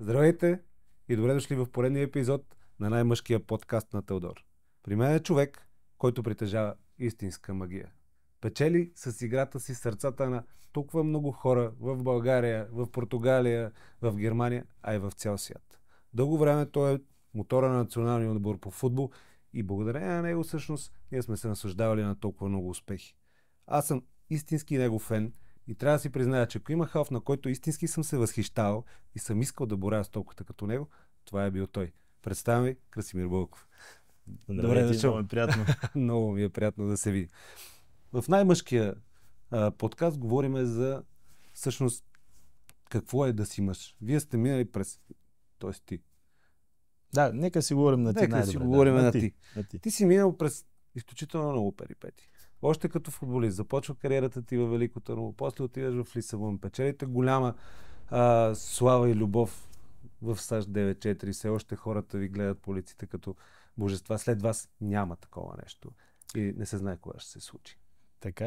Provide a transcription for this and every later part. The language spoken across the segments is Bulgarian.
Здравейте и добре дошли в поредния епизод на най-мъжкия подкаст на Теодор. При мен е човек, който притежава истинска магия. Печели с играта си сърцата на толкова много хора в България, в Португалия, в Германия, а и в цял свят. Дълго време той е мотора на националния отбор по футбол и благодарение на него всъщност ние сме се наслаждавали на толкова много успехи. Аз съм истински негов фен и трябва да си призная, че ако има халф, на който истински съм се възхищавал и съм искал да боря с толкова като него, това е бил той. Представям ви Красимир Бълков. Добре дошъл. Много е приятно. Много ми е приятно да се види. В най-мъжкия подкаст говорим за всъщност какво е да си мъж. Вие сте минали през... Тоест ти. Да, нека си говорим на ти. Нека си говорим на ти. Ти си минал през изключително много перипети. Още като футболист. Започва кариерата ти във Велико Търново, после отиваш в Лисабон. Печелите голяма слава и любов в САЩ 9-4. Все още хората ви гледат по улиците като божества. След вас няма такова нещо. И не се знае кога ще се случи. Така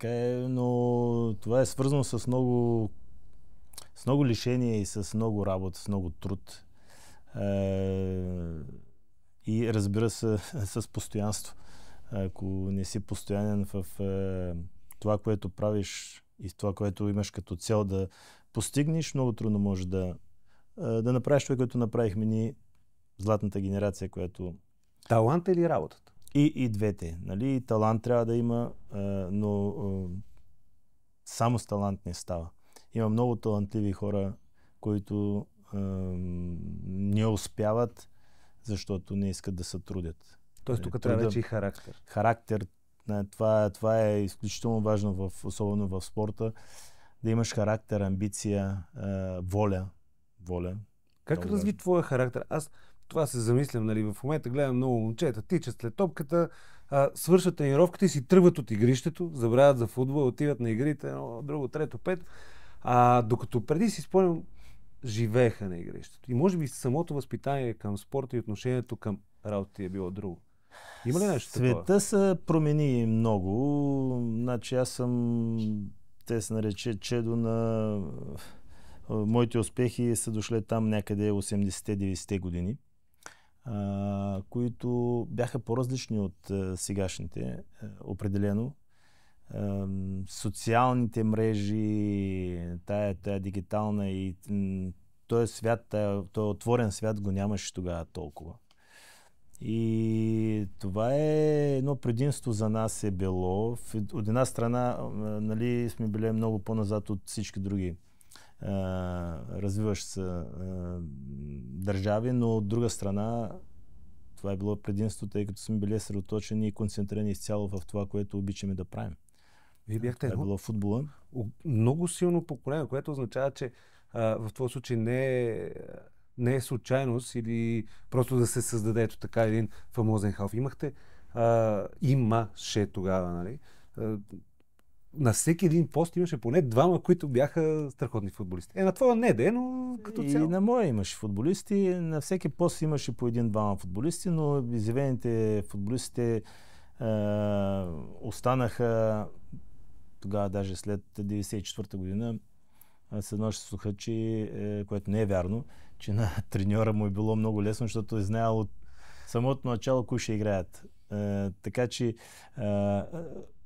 е, но това е свързано с много лишения и с много работа, с много труд. И разбира се, с постоянство. Ако не си постоянен в това, което правиш и в това, което имаш като цел да постигнеш, много трудно може да направиш това, което направихме ние, златната генерация, която... Талант или работата? И двете. Нали? Талант трябва да има, но само с талант не става. Има много талантливи хора, които не успяват, защото не искат да се трудят. Тоест тук трябва вече и характер. Характер, това е изключително важно, особено в спорта, да имаш характер, амбиция, воля. Как разви твоя характер? Аз това се замислям, нали, в момента гледам много момчета, тичат след топката, свършат тренировката и си тръгват от игрището, забравят за футбол, отиват на игрите, едно, друго, трето, пет. Докато преди си спомням, живееха на игрището. И може би самото възпитание към спорта и отношението към работа е било друго. Има ли нещо такова? Света се промени много. Значи аз съм, те се нарече чедо на... Моите успехи са дошли там някъде 80-90-те години, които бяха по-различни от сегашните, определено. Социалните мрежи, тая дигитална и този свят, този отворен свят го нямаше тогава толкова. И това е едно предимство за нас е било. От една страна, нали, сме били много по-назад от всички други развиващи се държави, но от друга страна това е било предимство, тъй като сме били съсредоточени и концентрирани изцяло в това, което обичаме да правим. Вие бяхте това е било футбола. Много силно поколение, което означава, че в този случай не е случайност или просто да се създаде ето така един фамозен халф. Имаше тогава, нали? На всеки един пост имаше поне двама, които бяха страхотни футболисти. На твоя не де, но като цяло. И на моя имаше футболисти. На всеки пост имаше по един-двама футболисти, но изявените футболистите останаха тогава, даже след 1994 година. С едно ще слуха, че, което не е вярно, че на треньора му е било много лесно, защото е знаел от самото начало кои ще играят. Така че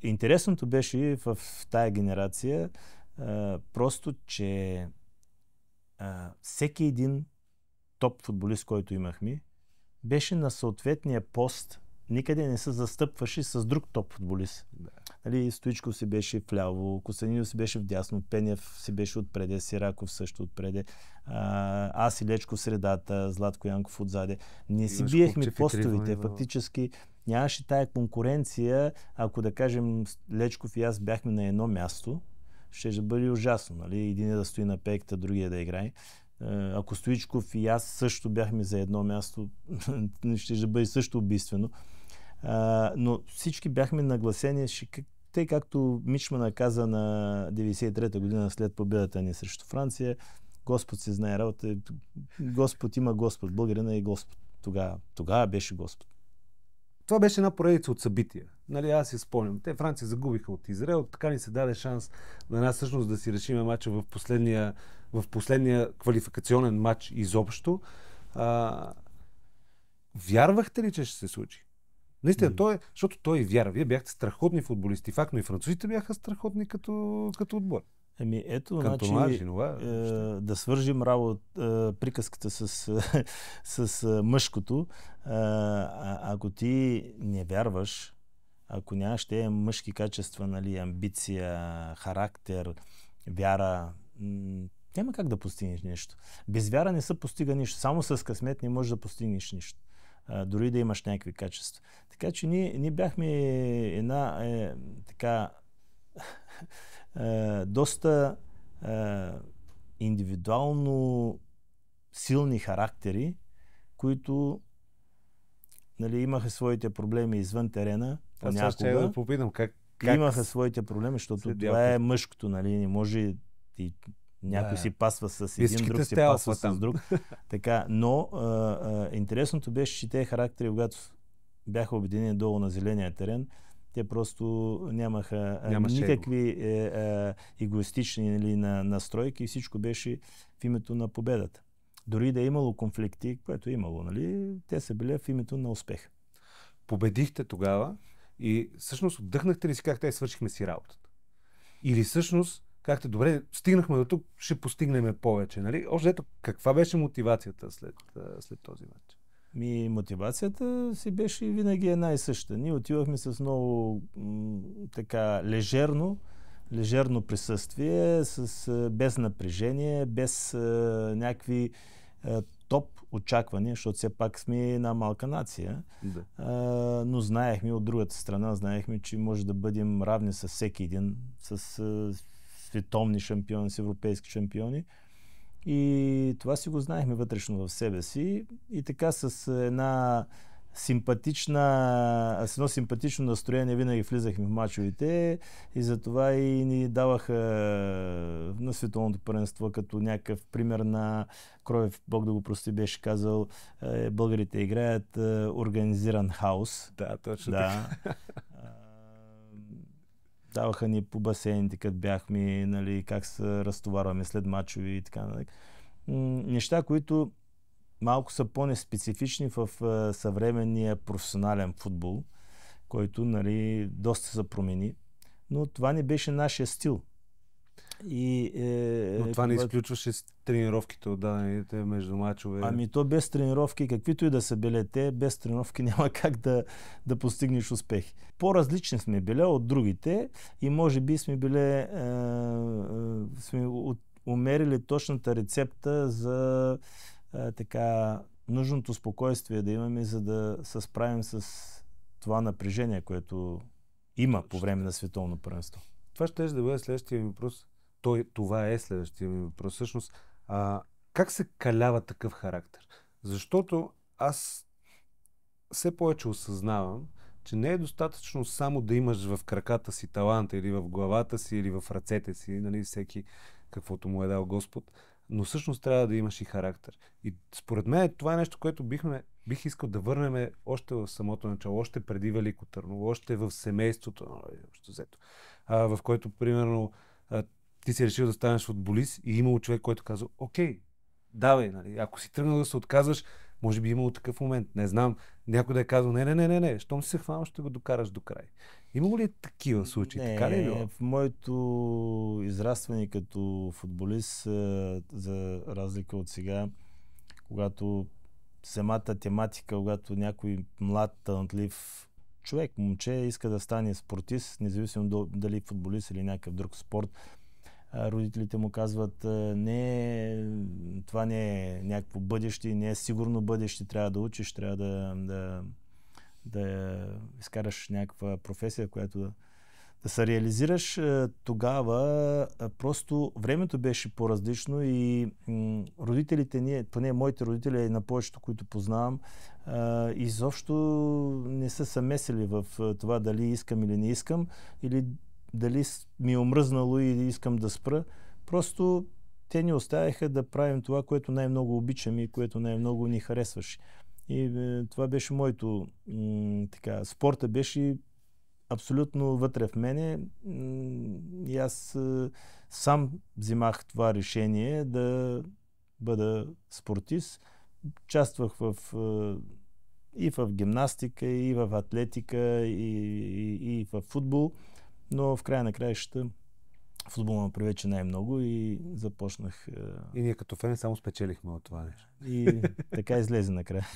интересното беше в тая генерация просто, че всеки един топ футболист, който имахме, беше на съответния пост. Никъде не се застъпваше с друг топ футболист. Да. Нали, Стоичков си беше вляво, Костадинов си беше вдясно, Пенев си беше отпреде, Сираков също отпреде, аз и Лечко в средата, Златко Янков отзаде. Не си биехме постовите. Фактически нямаше тая конкуренция. Ако да кажем Лечков и аз бяхме на едно място, ще бъде ужасно. Нали? Един да стои на пекта, другия да играе. Ако Стоичков и аз също бяхме за едно място, ще бъде също убийствено. Но всички бяхме нагласени, тъй както Мичман каза на 93-та година след победата ни срещу Франция, Господ си знае работа, Господ има Господ, българина е Господ. Тогава беше Господ. Това беше една поредица от събития. Нали, аз си спомням. Те Франция загубиха от Израел, така ни се даде шанс на нас всъщност да си решим мача в в последния квалификационен матч изобщо. Вярвахте ли, че ще се случи? Наистина, защото той вяра. Вие бяхте страхотни футболисти. Факт, но и французите бяха страхотни като отбор. Ето, значи, да свържим приказката с мъжкото. Ако ти не вярваш, ако нямаш тези мъжки качества, нали, амбиция, характер, вяра, няма как да постигнеш нещо. Без вяра не се постига нищо. Само с късмет не можеш да постигнеш нищо. Дори да имаш някакви качества. Така че ние бяхме доста индивидуално силни характери, които, нали, имаха своите проблеми извън терена. Аз ще да попитам как имаха своите проблеми, защото това е мъжкото, нали, не може и някой си пасва с един, друг си пасва с друг. Така, но интересното беше, че тези характери, когато бяха обединени долу на зеления терен, те просто нямаха никакви егоистични, нали, настройки и всичко беше в името на победата. Дори да е имало конфликти, което е имало, нали, те са били в името на успеха. Победихте тогава и всъщност отдъхнахте ли си как те свършихме си работата? Или всъщност казахте, добре, стигнахме до тук, ще постигнем повече, нали? Още ето, каква беше мотивацията след този матч? Мотивацията си беше винаги една и съща. Ние отивахме с много така лежерно присъствие, без напрежение, без някакви топ очаквания, защото все пак сме една малка нация. Да. Но знаехме от другата страна, че може да бъдем равни с всеки един, с световни шампиони, с европейски шампиони. И това си го знаехме вътрешно в себе си. И така с едно симпатично настроение винаги влизахме в мачовете и затова и ни даваха на световното първенство като някакъв пример на Кроев, Бог да го прости, беше казал, българите играят организиран хаос. Да, точно така. Даваха ни по басейните, като бяхме, нали, как се разтоварваме след мачови и така. Нали. Неща, които малко са по-неспецифични в съвременния професионален футбол, който, нали, доста се промени. Но това не беше нашия стил. Но това не изключваше тренировките отдадените между мачове. То без тренировки, каквито и да са били те, без тренировки няма как да постигнеш успехи. По-различни сме били от другите и може би сме умерили точната рецепта за така нужното спокойствие да имаме, за да се справим с това напрежение, което има по време на световно първенство. Това ще да бъде следващия ми въпрос. Това е следващия ми въпрос. Всъщност, как се калява такъв характер? Защото аз все повече осъзнавам, че не е достатъчно само да имаш в краката си таланта или в главата си или в ръцете си, нали, всеки каквото му е дал Господ, но всъщност трябва да имаш и характер. И според мен това е нещо, което бих искал да върнем още в самото начало, още преди Велико Търново, още в семейството, в което, примерно, ти си решил да станеш футболист и имало човек, който казва, окей, давай, нали, ако си тръгнал да се отказваш, може би имало такъв момент. Не знам, някой да е казал, не, щом си се хванал, ще го докараш до край. Имало ли такива случаи? Така ли е? В моето израстване като футболист, за разлика от сега, когато самата тематика, когато някой млад, талантлив човек, момче, иска да стане спортист, независимо дали футболист или някакъв друг спорт, родителите му казват, това не е някакво бъдеще, не е сигурно бъдеще, трябва да учиш, трябва да изкараш някаква професия, която да се реализираш. Тогава просто времето беше по-различно и родителите, поне моите родители, на повечето, които познавам, изобщо не са се месили в това дали искам или не искам, или дали ми е омръзнало и искам да спра. Просто те ни оставяха да правим това, което най-много обичам и което най-много ни харесваше. И това беше моето... Спорта беше абсолютно вътре в мене и аз сам взимах това решение да бъда спортист. Участвах и в гимнастика, и в атлетика, и в футбол, но в края на краищата футбол ме привлече най-много и започнах. И ние като фен само спечелихме от това нещо. И така излезе накрая.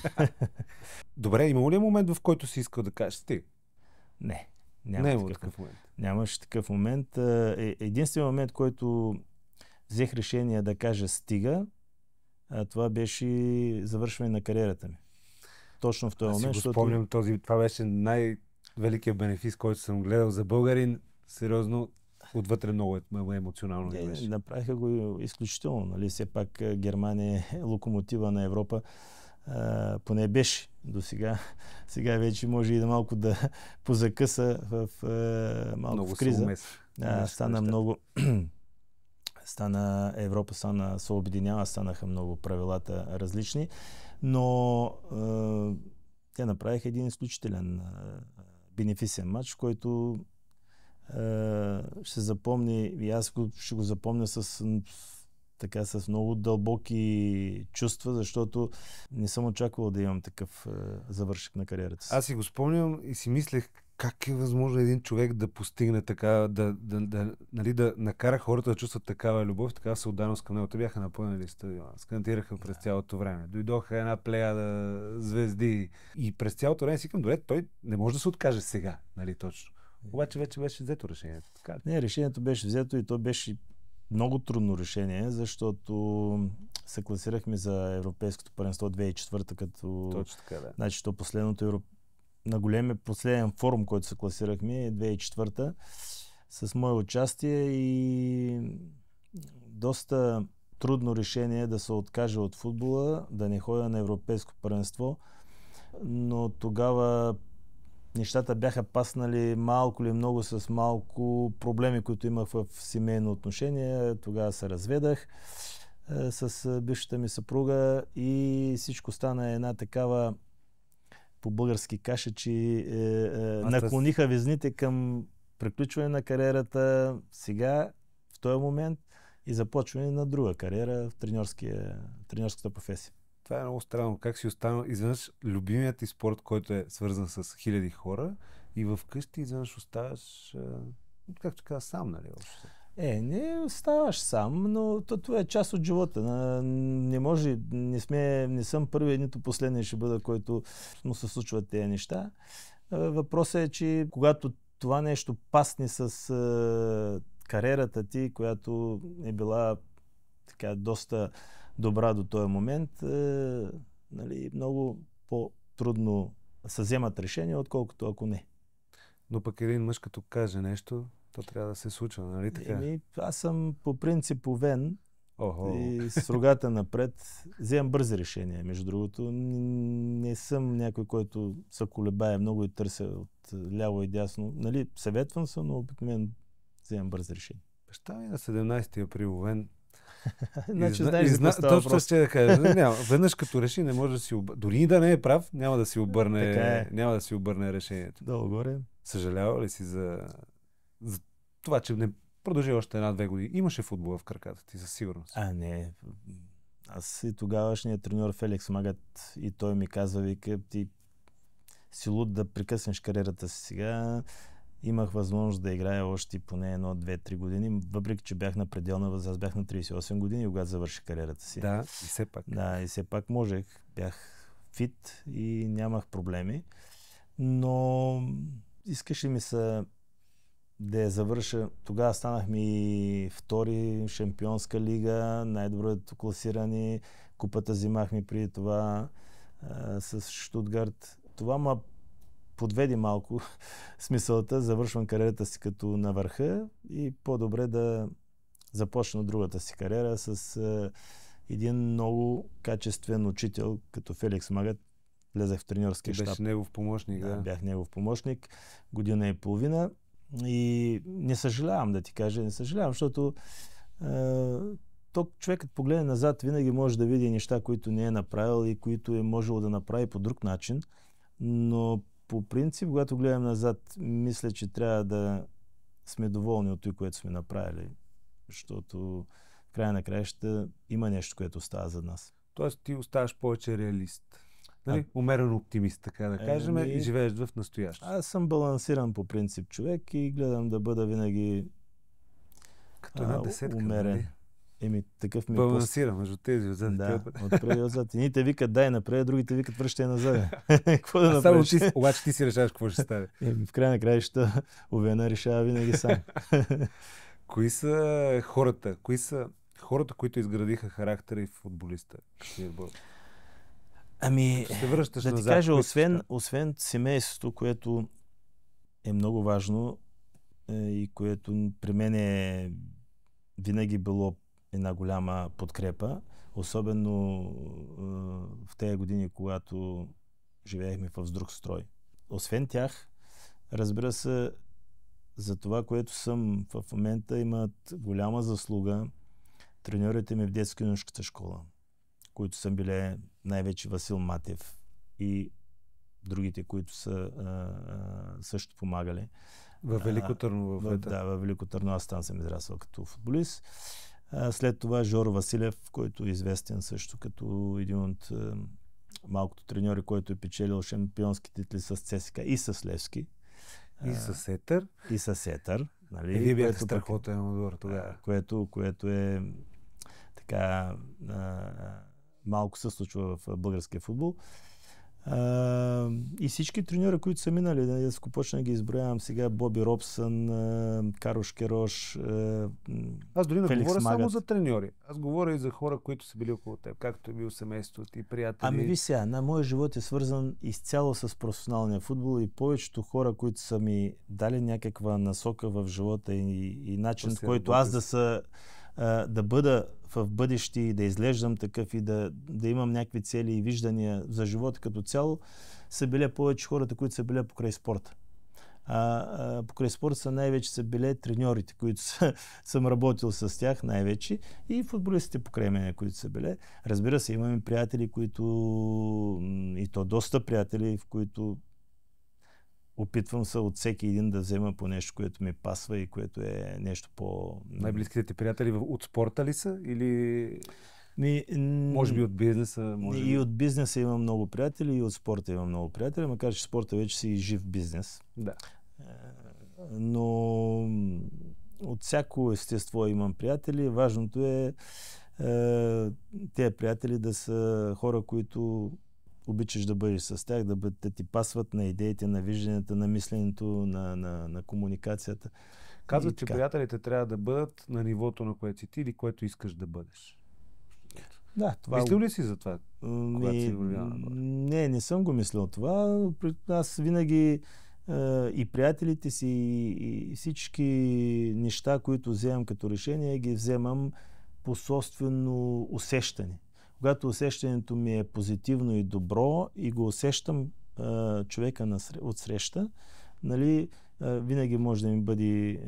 Добре, имало ли е момент, в който си искал да кажеш стига? Не. Не е такъв момент. Нямаше такъв момент. Единственият момент, който взех решение да кажа стига, това беше завършване на кариерата ми. Точно в този момент. Аз си го спомням, това беше най-великият бенефис, който съм гледал за българин. Сериозно, отвътре много емоционално. Направиха го изключително. Нали? Все пак Германия е локомотива на Европа. Поне беше до сега. Сега вече може и да малко да позакъса в малко много в криза. Стана много. Европа се обединява, станаха много правилата различни, но те направиха един изключителен бенефисен матч, който ще се запомни, и аз ще го запомня с много дълбоки чувства, защото не съм очаквал да имам такъв завършек на кариерата си. Аз си го спомням и си мислех как е възможно един човек да постигне така, да накара хората да чувстват такава любов, такава съотданост към него. Те бяха напълнили стадиона, скандираха през цялото време. Дойдоха една плеяда звезди и през цялото време си към добре, той не може да се откаже сега, нали точно. Обаче вече беше взето решението. Така. Не, решението беше взето и то беше много трудно решение, защото се класирахме за Европейското първенство 2004 като... Точно така, да. Значи, то последното на големия последен форум, който се класирахме, 2004 с мое участие и доста трудно решение да се откажа от футбола, да не ходя на Европейско първенство, но тогава нещата бяха паснали малко или много с малко проблеми, които имах в семейно отношение. Тогава се разведах с бившата ми съпруга и всичко стана една такава по-български каша, че наклониха везните към приключване на кариерата сега, в този момент, и започване на друга кариера в треньорската професия. Това е много странно. Как си останал изведнъж любимият ти спорт, който е свързан с хиляди хора и в къщи изведнъж оставаш, както каза, сам, нали? Не оставаш сам, но това е част от живота. Не може, не съм първи, нито последния ще бъда, който му се случват тези неща. Въпросът е, че когато това нещо пасне с кариерата ти, която е била така доста добра до този момент, нали, много по-трудно се вземат решения, отколкото ако не. Но пък един мъж като каже нещо, то трябва да се случва, нали така? Аз съм по принцип овен и с рогата напред. Вземам бързи решения, между другото. Не съм някой, който се колебае много и търся от ляво и дясно. Нали, съветвам се, но обикновено вземам бързи решения. Баща ми на 17 април овен. Значи знаеш за какво става въпрос. Точно ще да кажа. Веднъж като реши, не може да си обърне. Дори и да не е прав, няма да си обърне решението. Долу горе. Съжалява ли си за това, че не продължи още 1-2 години? Имаше футбола в краката ти, със сигурност. Не. Аз и тогавашният треньор Феликс Магат и той ми казва, вика, ти си луд да прекъснеш кариерата си сега. Имах възможност да играя още поне 1-2-3 години, въпреки че бях на пределна възраст, бях на 38 години, когато завърших кариерата си. Да, и все пак. Да, и все пак можех. Бях фит и нямах проблеми. Но искаше ми се да я завърша. Тогава станахме и втори Шампионска лига, най-доброто класирани. Купата взимахме преди това с Штутгарт. Това ма подведи малко смисълта. Завършвам кариерата си като на върха и по-добре да започна другата си кариера с един много качествен учител, като Феликс Магат. Влезах в треньорския щаб. Беше негов помощник, да. Бях негов помощник. Година и половина. И не съжалявам, да ти кажа. Не съжалявам, защото човекът погледне назад, винаги може да види неща, които не е направил и които е можело да направи по друг начин. Но по принцип, когато гледам назад, мисля, че трябва да сме доволни от това, което сме направили. Защото в края на краищата има нещо, което става за нас. Тоест ти оставаш повече реалист. Нали? Умерен оптимист, така да кажем, и живееш в настояще. Аз съм балансиран по принцип човек и гледам да бъда винаги като една десетка, умерен. Такъв ми балансира между тези отзад. Да, отпред и отзад. Едните викат дай напред, другите викат връщай назад. Какво да направиш? Обаче ти си решаваш какво ще стане. В края на краищата Овена решава винаги сам. Кои са хората, които изградиха характера и футболиста? Се връщаш да ти назад, кажа, освен семейството, което е много важно и което при мен е винаги било една голяма подкрепа, особено в тези години, когато живеехме в друг строй. Освен тях, разбира се, за това, което съм в момента, имат голяма заслуга треньорите ми в детско-юношеската школа, които са били най-вече Васил Матев и другите, които са също помагали. Във Велико Търново. Да, във Велико Търново. Аз там съм израсъл като футболист. След това Жоро Василев, който е известен също като един от малкото треньори, който е печелил шампионски титли с ЦСКА и с Левски. И с Етър. И с Етър. Нали? Вие бяхте страхотен отбор тогава. Което е така малко се случва в българския футбол. И всички треньори, които са минали, да се почна да ги изброявам сега, Боби Робсън, Карош Керош, аз дори не Феликс говоря Магът. само за треньори. Аз говоря и за хора, които са били около теб, както е бил семейството ти, приятели. Ами ви сега, на моя живот е свързан изцяло с професионалния футбол и повечето хора, които са ми дали някаква насока в живота и начин, в който аз да бъда в бъдеще и да изглеждам такъв и да имам някакви цели и виждания за живота като цяло, са били повече хората, които са били покрай спорта. Покрай спорта са най-вече са били треньорите, които съм работил с тях най-вече и футболистите покрай мене, които са били. Разбира се, имаме приятели, които и то доста приятели, в които опитвам се от всеки един да взема по нещо, което ми пасва и което е нещо по... Най-близките ти приятели от спорта ли са? Или може би от бизнеса? И от бизнеса имам много приятели, и от спорта имам много приятели, макар че спорта вече си жив бизнес. Да. Но от всяко естество имам приятели. Важното е тези приятели да са хора, които обичаш да бъдеш с тях, да ти пасват на идеите, на вижданията, на мисленето, на комуникацията. Казват, че приятелите трябва да бъдат на нивото, на което си ти или което искаш да бъдеш. Да, това... Мислил ли си за това, когато си вървял? Не съм го мислил това. Аз винаги и приятелите си, и всички неща, които вземам като решение, ги вземам по собствено усещане. Когато усещането ми е позитивно и добро и го усещам човека отсреща, нали, винаги може да ми бъде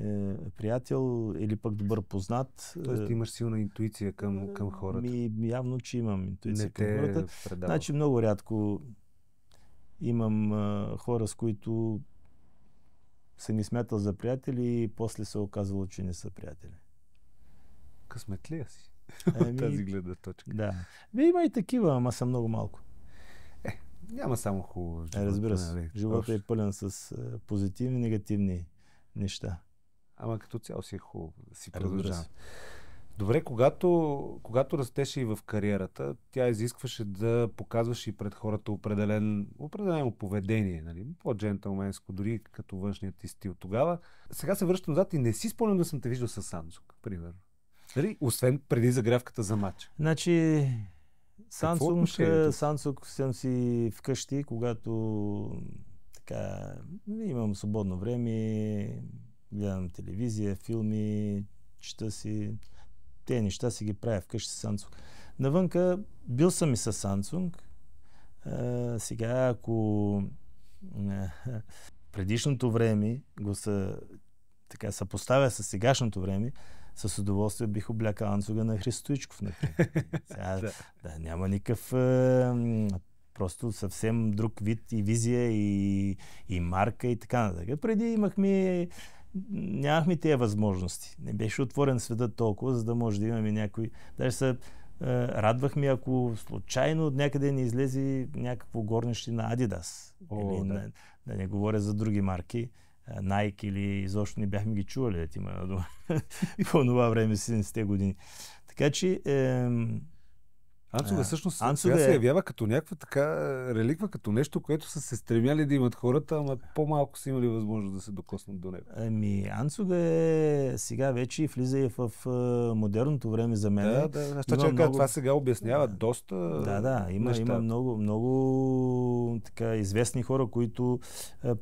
приятел или пък добър познат. Тоест имаш силна интуиция към хората. Явно, че имам интуиция към хората. Предава. Значи много рядко имам хора, с които съм ги смятал за приятели и после се оказало, че не са приятели. Късметлия си. Тази гледна точка. Да. Има и такива, ама са много малко. Няма само хубаво. Разбира се. Нали? Живота е пълен с позитивни и негативни неща. Ама като цяло си е хубаво да си продължава. Добре, когато растеше и в кариерата, тя изискваше да показваш и пред хората определено поведение, нали? По-джентълменско, дори като външният ти стил. Тогава, сега се връщам назад и не си спомням да съм те виждал с Самсунг, примерно. Нали? Освен преди загрявката за матч. Значи, Samsung съм си вкъщи, когато така имам свободно време, гледам телевизия, филми, чета си. Те неща си ги правя вкъщи с Samsung. Навънка бил съм и с Samsung. Сега, ако предишното време го съпоставя с сегашното време, с удоволствие бих облякал Ансуга на Христо Стоичков, например. Сега, няма никакъв Просто съвсем друг вид и визия, и марка и така нататък. Преди нямахме тези възможности. Не беше отворен светът толкова, за да може да имаме някой... Даже се радвахме, ако случайно от някъде не излезе някакво горнище на Adidas. Да не говоря за други марки. Nike или изобщо не бяхме ги чували, да ти има на дума. По това време, 70-те години. Така че... Анцуга всъщност сега се явява като някаква така реликва, като нещо, което са се стремяли да имат хората, ама по-малко са имали възможност да се докоснат до него. Анцуга сега вече влиза и в модерното време за мен. Това сега обяснява доста има много така известни хора, които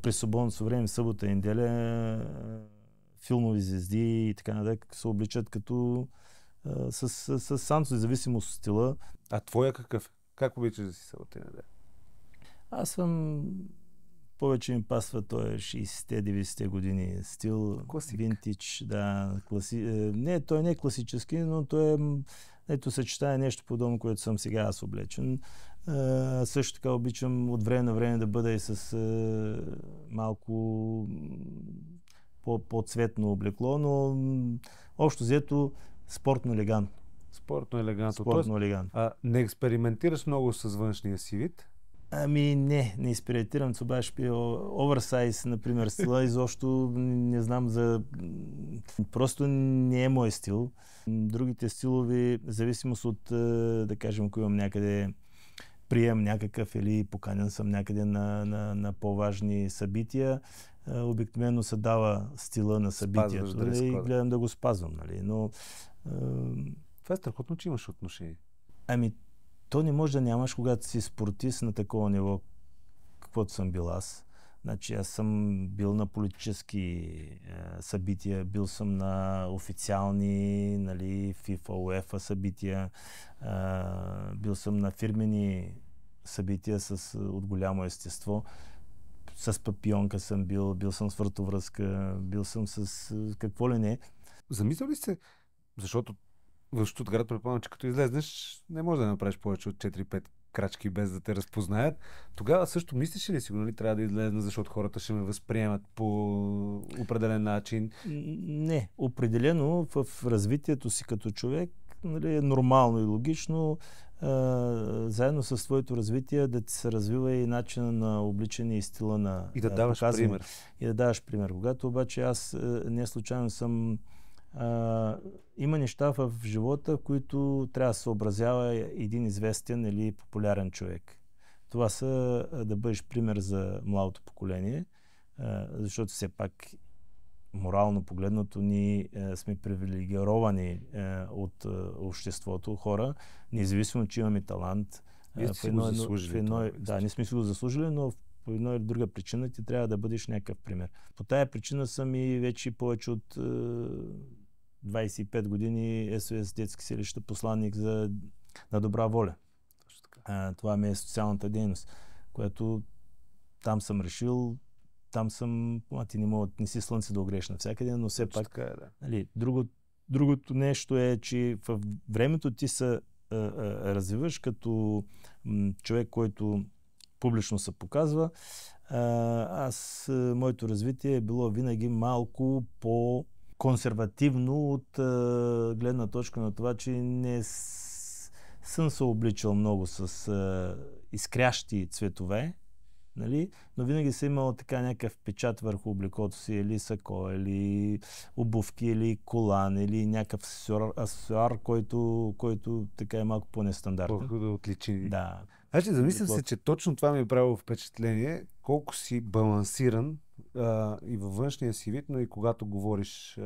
през свободното време, събота и неделя, филмови звезди и така нататък се обличат като с Анцуга, зависимост от стила. А твоя какъв? Как обичаш да си събота и неделя? Аз съм... Повече ми пасва той 60-90-те години стил. Класик. Винтидж, да. Не, той не е класически, но той съчетае нещо подобно, което съм сега аз облечен. Също така обичам от време на време да бъда и с малко по-цветно облекло, но общо взето спортно елегантно. Спортно елегантно. Не експериментираш много с външния си вид? Не експериментирам. Това беше оверсайз, например, стила. Изобщо не знам просто не е мой стил. Другите стилови, зависимост от, да кажем, ако имам някъде прием някакъв или поканен съм някъде на по-важни събития, обикновено се дава стила на събитието и гледам да го спазвам. Нали? Но това е страхотно, че имаш отношение. То не може да нямаш, когато си спортист на такова ниво, каквото съм бил аз. Значи аз съм бил на политически събития, бил съм на официални, нали, FIFA, UEFA събития, бил съм на фирмени събития от голямо естество. С папионка съм бил съм с вратовръзка, бил съм с какво ли не. Замисля ли се, защото в Щутгарт предполагам, че като излезнеш, не можеш да направиш повече от 4-5 крачки без да те разпознаят. Тогава също мислиш ли сигурно ли трябва да излезна, защото хората ще ме възприемат по определен начин? Не, определено в развитието си като човек, нали, е нормално и логично заедно с твоето развитие да ти се развива и начина на обличане и стила на и да даваш пример. И да даваш пример. Когато обаче аз не случайно съм има неща в живота, които трябва да се съобразява един известен или популярен човек. Това са да бъдеш пример за младото поколение, защото все пак морално погледнато ние сме привилегировани от обществото хора, независимо, че имаме талант. Ние сме го заслужили. Не сме си го заслужили, но по една или друга причина ти трябва да бъдеш някакъв пример. По тая причина съм и вече повече от 25 години СОС детски селища посланник на добра воля. Това ми е социалната дейност, която там съм решил, там съм, ти не си слънце да огрееш навсякъде, но все пак нали, другото нещо е, че в времето ти се развиваш като човек, който публично се показва. Моето развитие е било винаги малко по-консервативно от гледна точка на това, че не съм се обличал много с изкрящи цветове, нали? Но винаги съм имал така някакъв печат върху облеклото си, или сако, или обувки, или колан, или някакъв аксесуар, който така е малко по-нестандартен. Да отличи. Да. Значи, замислям се, че точно това ми е правило впечатление, колко си балансиран и във външния си вид, но и когато говориш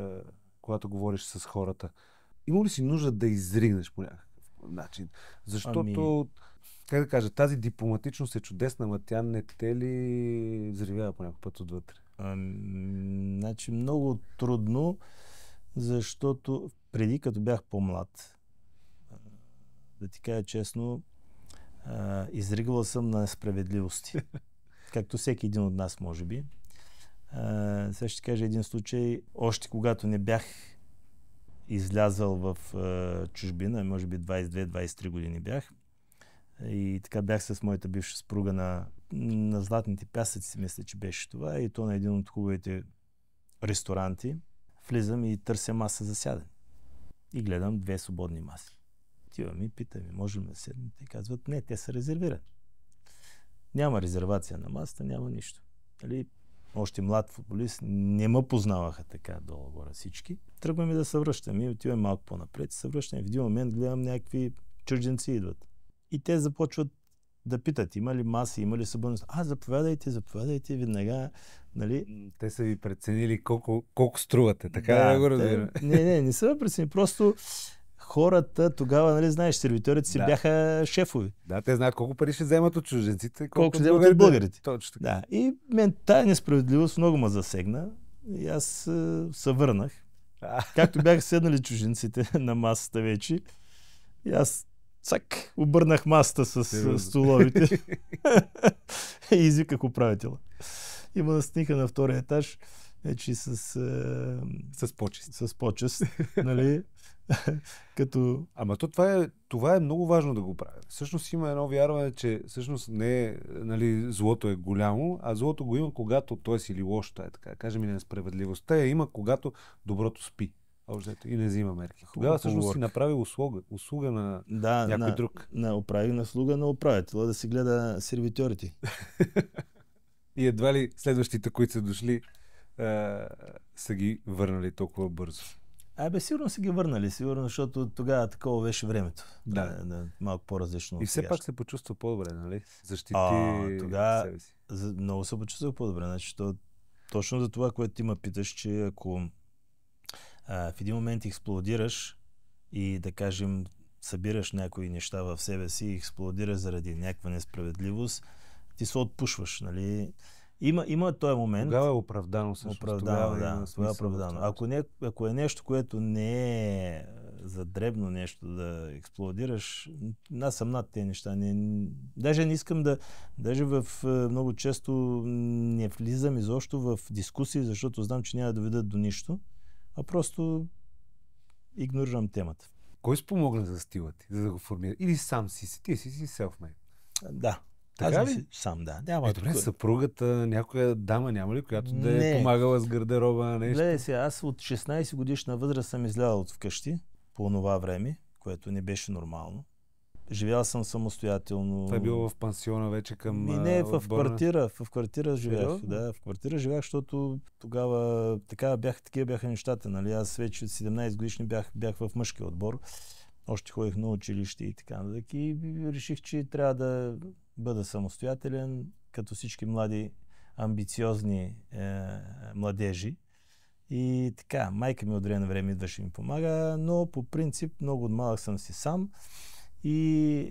с хората. Има ли си нужда да изригнеш по някакъв начин? Защото, как да кажа, тази дипломатичност е чудесна, но тя не те ли взривява по някакъв път отвътре? Значи много трудно, защото преди, като бях по-млад, да ти кажа честно, изригвал съм на несправедливости. Както всеки един от нас, може би. Сега ще кажа един случай. Още когато не бях излязъл в чужбина, може би 22-23 години бях, И така бях с моята бивша съпруга на Златните пясъци, мисля, че беше това. И то на един от хубавите ресторанти. Влизам и търся маса за сядане. И гледам 2 свободни маси. Отивам и питам, може ли да седнем? Те казват, не, те са резервирани. Няма резервация на масата, няма нищо. Нали? Още млад футболист, не ме познаваха така долу-горе всички. Тръгваме да се връщаме и отиваме малко по-напред. Се връщаме. В един момент гледам някакви чужденци идват. И те започват да питат, има ли маси, има ли събъдност. Заповядайте, веднага. Нали? Те са ви преценили колко струвате, така да го разбираме. Не са ме преценили. Просто хората тогава, нали, знаеш, сервиторите си бяха шефови. Да, те знаят колко пари ще вземат от чужденците. Колко ще вземат от българите. Точно така. Да. И мен тая несправедливост много ме засегна. И аз се върнах. Както бяха седнали чужденците на масата вече. И аз обърнах масата с столовите. И извиках управителя. И ме настигнаха на втория етаж. Вече с почест. Нали? Ама това е много важно да го правят. Всъщност има едно вярване, че всъщност не е, нали, злото е голямо, а злото го има, когато т.е. или лошото е така. Кажем и несправедливостта има, когато доброто спи. И не взима мерки. Тогава всъщност си направи услуга на някой друг. Оправи на услуга на управителя да си гледа сервитьорите. И едва ли следващите, които са дошли, са ги върнали толкова бързо. Сигурно са ги върнали, защото тогава такова беше времето. Да. Малко по-различно. И все пак се почувства по-добре, нали? Защити себе си. Много се почувствах по-добре. Значи, точно за това, което ти ме питаш, че ако в един момент експлодираш и, да кажем, събираш някои неща в себе си и експлодираш заради някаква несправедливост, ти се отпушваш, нали? Има този момент. Тогава е оправдано също. Това е оправдано. Ако е нещо, което не е за дребно нещо да експлодираш, аз съм над тези неща. Даже не искам даже много често не влизам изобщо в дискусии, защото знам, че няма да доведат до нищо, а просто игнорирам темата. Кой спомогна за стила ти, за да го формира? Или сам си? Ти си self-made? Да. Така ли? Сам, да. Добре, съпругата, някоя дама няма ли, която да е помагала с гардероба на нещо? Гледай сега, аз от 16 годишна възраст съм излязъл от вкъщи по това време, което не беше нормално. Живял съм самостоятелно. Това е било в пансиона вече към в квартира. В квартира живях. Да, в квартира живях, защото тогава такива бяха нещата. Нали? Аз вече 17 годишни бях в мъжкия отбор. Още ходих на училище и така. И реших, че трябва да бъда самостоятелен, като всички млади, амбициозни младежи. И така, майка ми от време на време идваше ми помага, но по принцип много от малък съм си сам и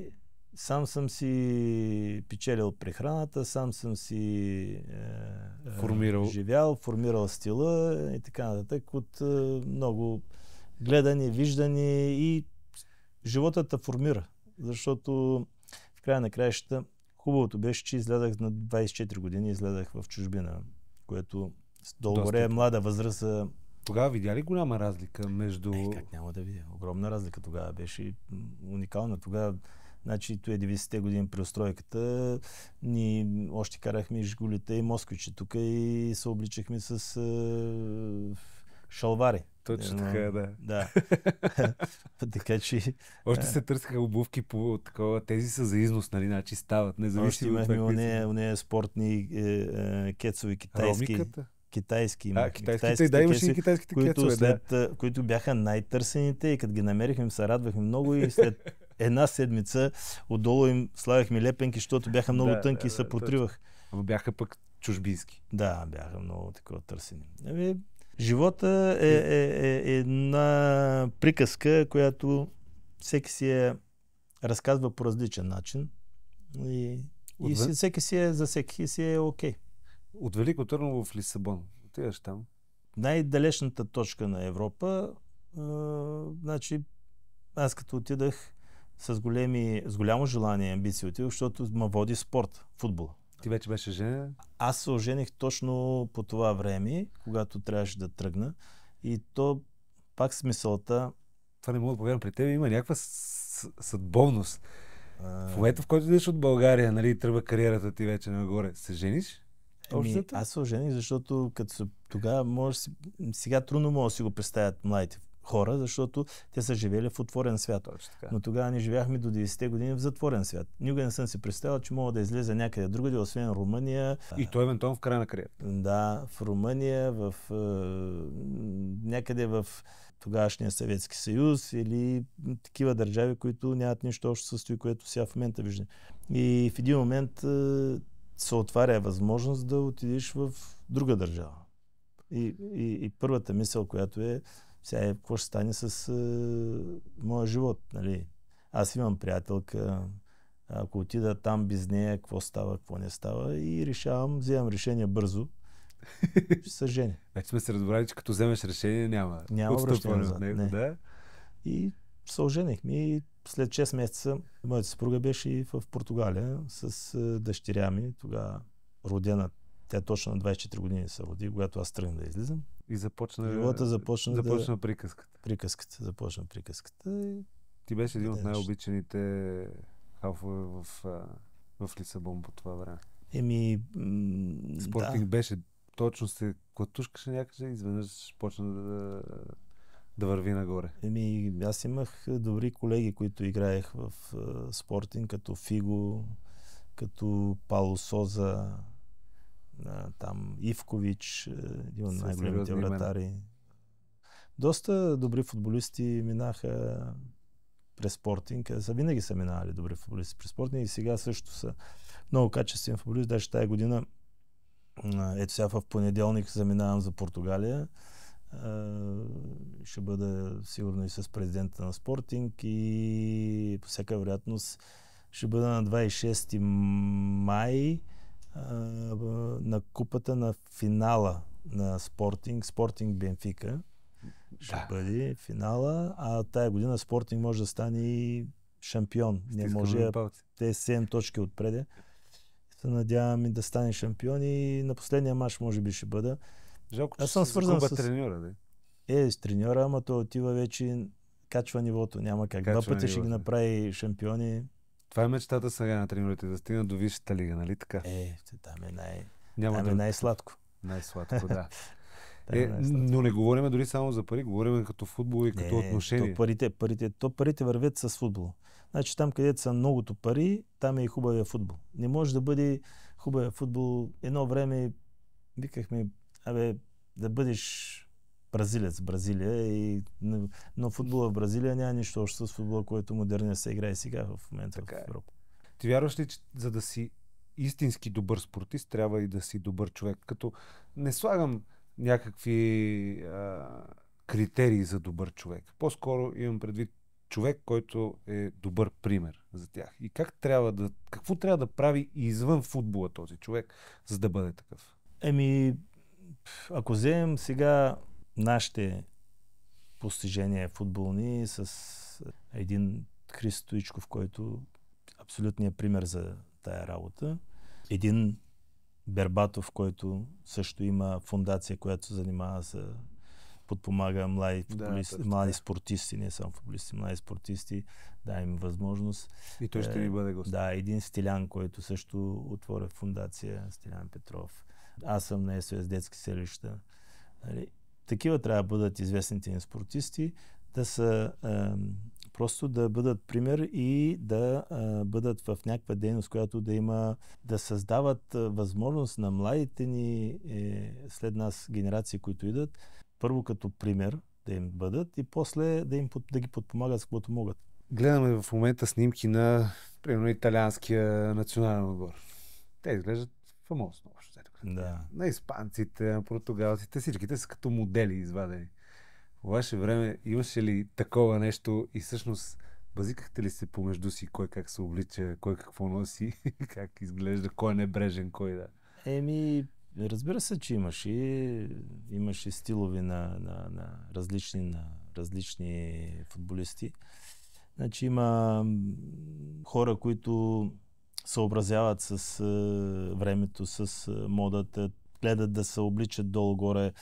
сам съм си печелил прехраната, сам съм си живял, формирал стила и така нататък от много гледани, виждани и животът те формира, защото в края на краищата хубавото беше, че изгледах на 24 години, изгледах в чужбина, което долу-горе е млада възраст. Тогава видя ли голяма разлика между... Как няма да видя? Огромна разлика тогава беше уникална. Тогава, значи, това е 90-те години при устройката. Ние още карахме жигулите и москвичи тук и се обличахме с шалвари. Точно така, да. Така че... Още се търсиха обувки по такова. Тези са за износ, нали, значи стават. Независимо от това. Още спортни кецови китайски. Ромиката? Китайски. Китайските, да, имаше и китайските кецове, които бяха най-търсените и като ги намерихме, се радвахме много и след една седмица отдолу им слагахме лепенки, защото бяха много тънки и се протривах. Ама бяха пък чужбински. Да, бяха много такова търсени. Живота е една приказка, която всеки си разказва по различен начин и всеки за всеки си е окей. От Велико Търново в Лисабон. Отиваш там? Най-далечната точка на Европа, значи аз като отидах с голямо желание и амбиции отидох, защото ме води спорт, футбол. Ти вече беше женен? Аз се ожених точно по това време, когато трябваше да тръгна. И то пак с мисълта... Това не мога да повярвам. При теб има някаква съдбовност. В момента, в който идеш от България, нали, тръгва кариерата ти вече нагоре, се жениш? Аз се ожених, защото тогава сега трудно мога да си го представят младите хора, защото те са живели в отворен свят. Но тогава ние живяхме до 90-те години в затворен свят. Никога не съм си представил, че мога да излеза някъде другаде, освен Румъния. И то евентуално в края на кариерата. Да, в Румъния, някъде в тогавашния Съветски съюз или такива държави, които нямат нищо общо с това, което сега в момента виждам. И в един момент се отваря възможност да отидеш в друга държава. И първата мисъл, която е сега какво ще стане с моя живот. Нали? Аз имам приятелка, ако отида там без нея, какво става, какво не става и вземам решение бързо. Ще се жени. Вече сме се разбрали, че като вземеш решение няма връщане назад. Да? И се оженихме и след 6 месеца моята съпруга беше и в Португалия с дъщеря ми, тогава родена. Тя точно на 24 години се роди, когато аз тръгнах да излизам. И живота започна приказката. Започна приказката. Ти беше един от най-обичаните халфове в Лисабон по това време. Спортинг беше, точно се клатушкаше някъде и изведнъж почна да върви нагоре. Аз имах добри колеги, които играех в Спортинг, като Фиго, като Пауло Соза, там Ивкович, един от най-големите вратари. Доста добри футболисти минаха през Спортинг. Винаги са минавали добри футболисти през Спортинг и сега също са много качествени футболисти. Даже тая година, ето сега в понеделник заминавам за Португалия. Ще бъда сигурно и с президента на Спортинг и по всяка вероятност ще бъда на 26 май на купата на финала на Спортинг Бенфика. Ще бъде финала, а тая година Спортинг може да стане и шампион. Не може те 7 точки отпреде. Се надявам и да стане шампион и на последния мач може би ще бъда. Жалко, че съм свързан с треньора. С треньора, ама той отива вече, качва нивото, няма как. Два пъти ще ги направи шампиони. Това е мечтата сега на треньорите, да стигнат до висшата лига, нали така? Там е най-сладко. Най-сладко, да. Но не говорим дори само за пари, говорим като футбол и като отношение. Парите вървят с футбол. Значи там, където са многото пари, там е и хубавия футбол. Не може да бъде хубавия футбол. Едно време викахме, да бъдеш бразилец в Бразилия, но футбола в Бразилия няма нищо общо с футбола, който модерния се играе сега в момента в Европа. Ти вярваш ли, че за да си истински добър спортист, трябва и да си добър човек? Като не слагам някакви критерии за добър човек. По-скоро имам предвид човек, който е добър пример за тях. И какво трябва да прави извън футбола този човек, за да бъде такъв? Ако вземем сега нашите постижения футболни с един Христо Стоичков, който абсолютният пример за тая работа. Един Бербатов, който също има фондация, която се занимава подпомага млади футболисти, млади спортисти, не само футболисти, млади спортисти, да им възможност. И той ще ни бъде гост. Да, един Стилян, който също отворя фондация, Стилян Петров. Аз съм на СОС детски селища. Такива трябва да бъдат известните ни спортисти, да са просто да бъдат пример и да бъдат в някаква дейност, която да създават възможност на младите ни след нас генерации, които идат, първо като пример да им бъдат и после да ги подпомагат с каквото могат. Гледаме в момента снимки на, примерно, италианския национален отбор. Те изглеждат фамосно. Да. На испанците, на португалците, всичките са като модели извадени. В ваше време имаше ли такова нещо и всъщност базикахте ли се помежду си кой как се облича, кой какво носи, как изглежда, кой е небрежен, кой да? Разбира се, че имаше стилови на различни футболисти. Значи има хора, които съобразяват с времето, с модата, гледат да се обличат долу-горе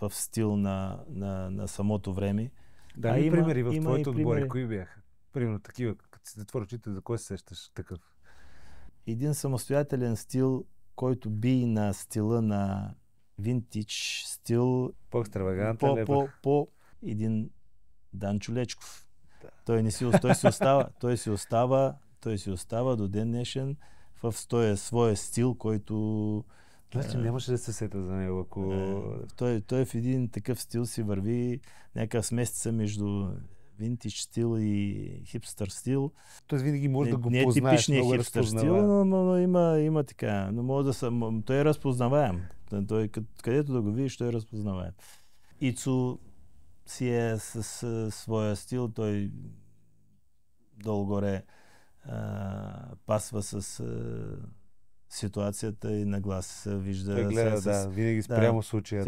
в стил на самото време. Да, примери в твоето отбор, кои бяха? Примерно такива, като си затворя очите, за кой се сещаш такъв? Един самостоятелен стил, който би на стила на винтидж стил, По-екстравагантен, по един Данчо Лечков. Да. Той си остава до ден днешен в своя стил, който... Значи нямаше да се сета за него, ако... Той в един такъв стил си върви някакъв смесица между винтидж стил и хипстър стил. Тоест винаги може да го не познаеш, типичният много хипстър стил, но има така. Но може той е разпознаваем. Той, където да го видиш, той е разпознаваем. Ицо си е с своя стил, той долу-горе пасва с ситуацията и наглас се вижда. Той гледа, винаги спрямо случая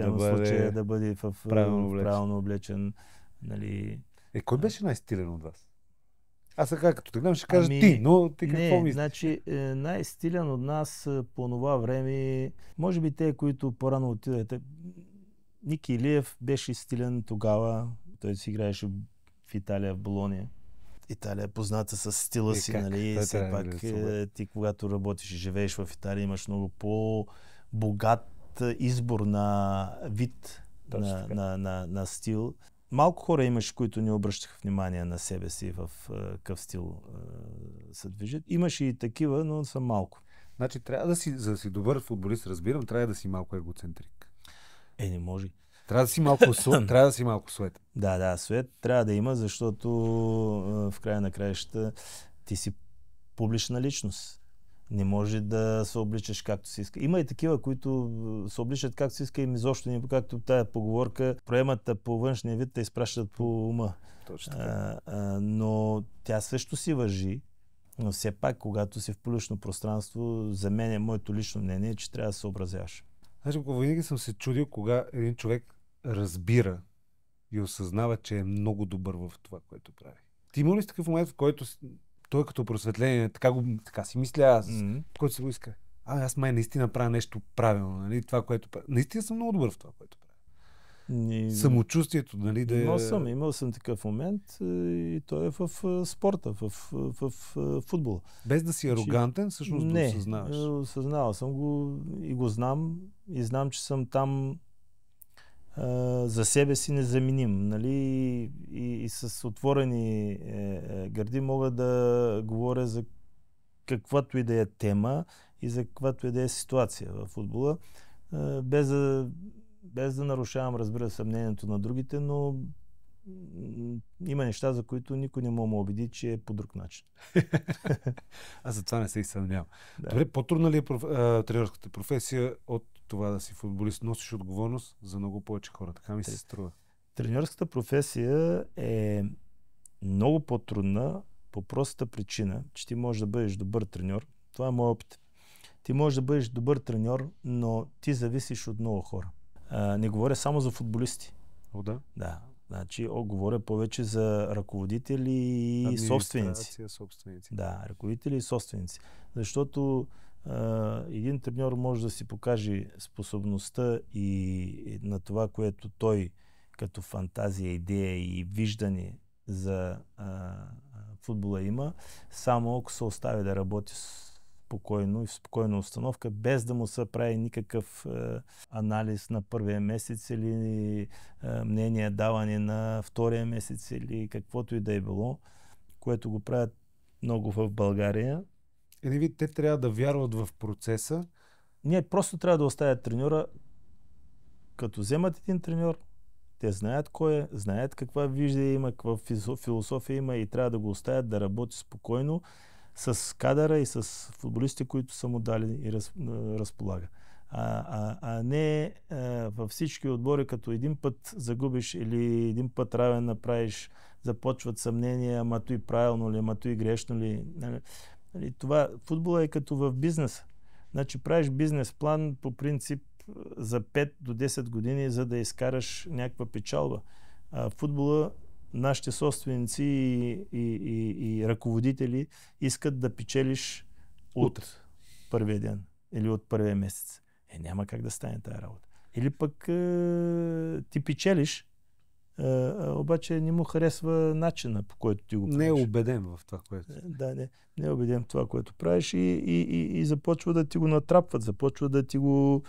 да бъде в правилно облечен. Нали... Кой беше най-стилен от вас? Аз сега като те гледам ще кажа ти, но ти какво мислиш? Значи най-стилен от нас по това време, може би те, които по-рано отидете, Ники Илиев беше стилен тогава. Той си играеше в Италия, в Болония. Италия е позната с стила си, нали? Все пак ти, когато работиш и живееш в Италия, имаш много по-богат избор на вид, на стил. Малко хора имаш, които не обръщаха внимание на себе си в какъв стил се движат. Имаше и такива, но са малко. Значи трябва за да си добър футболист, разбирам, трябва да си малко егоцентрик. Не може. Трябва да си малко сует. Да, сует трябва да има, защото в края на краищата ти си публична личност. Не може да се обличаш както си иска. Има и такива, които се обличат както си иска и изобщо не, както тая поговорка, проемат по външния вид, те изпращат по ума. Точно така. Но тя също си важи. Но все пак, когато си в публично пространство, за мен е моето лично мнение, че трябва да се съобразяваш. Значи, винаги съм се чудил, кога един човек разбира и осъзнава, че е много добър в това, което прави. Ти има ли такъв момент, в който той като просветление, така си мисля аз, който се го иска? Аз май наистина правя нещо правилно, нали? Това, което правя. Наистина съм много добър в това, което правя. Самочувствието, нали? Имал съм такъв момент и той е в спорта, в футбола. Без да си арогантен, всъщност го осъзнаваш. Не, осъзнавал съм го и го знам. И знам, че съм там за себе си незаменим. Нали? И с отворени гърди мога да говоря за каквато и да е тема и за каквато и да е ситуация в футбола, без да нарушавам, разбира се, мнението на другите, но има неща, за които никой не мога да убеди, че е по друг начин. Аз за това не се и съмнявам. Да. Добре, по-трудна ли е тренерската професия от това да си футболист? Носиш отговорност за много повече хора. Така ми се струва. Тренерската професия е много по-трудна по простата причина, че ти можеш да бъдеш добър треньор. Това е моят опит. Ти можеш да бъдеш добър треньор, но ти зависиш от много хора. Не говоря само за футболисти. Да? Да. Значи, говоря повече за ръководители и собственици. Да, ръководители и собственици. Защото един треньор може да си покаже способността и на това, което той като фантазия, идея и виждане за футбола има, само ако се остави да работи спокойно и в спокойна установка, без да му се прави никакъв анализ на първия месец или мнение даване на втория месец или каквото и да е било, което го правят много в България. Те трябва да вярват в процеса. Ние просто трябва да оставят треньора. Като вземат един треньор, те знаят кой е, знаят каква виждане има, каква философия има и трябва да го оставят да работи спокойно с кадъра и с футболисти, които са му дали и разполага. А не във всички отбори, като един път загубиш или един път равен направиш, започват съмнения, ама той правилно ли, ама той грешно ли. Това футбола е като в бизнеса. Значи правиш бизнес план по принцип за 5 до 10 години, за да изкараш някаква печалба. Футбола, нашите собственици и ръководители искат да печелиш от първия ден или от първия месец. Няма как да стане тая работа. Или пък ти печелиш обаче не му харесва начина, по който ти го правиш. Не е убеден в това, което. Да, не е убеден в това, което правиш и започва да ти го натрапват, започва да ти го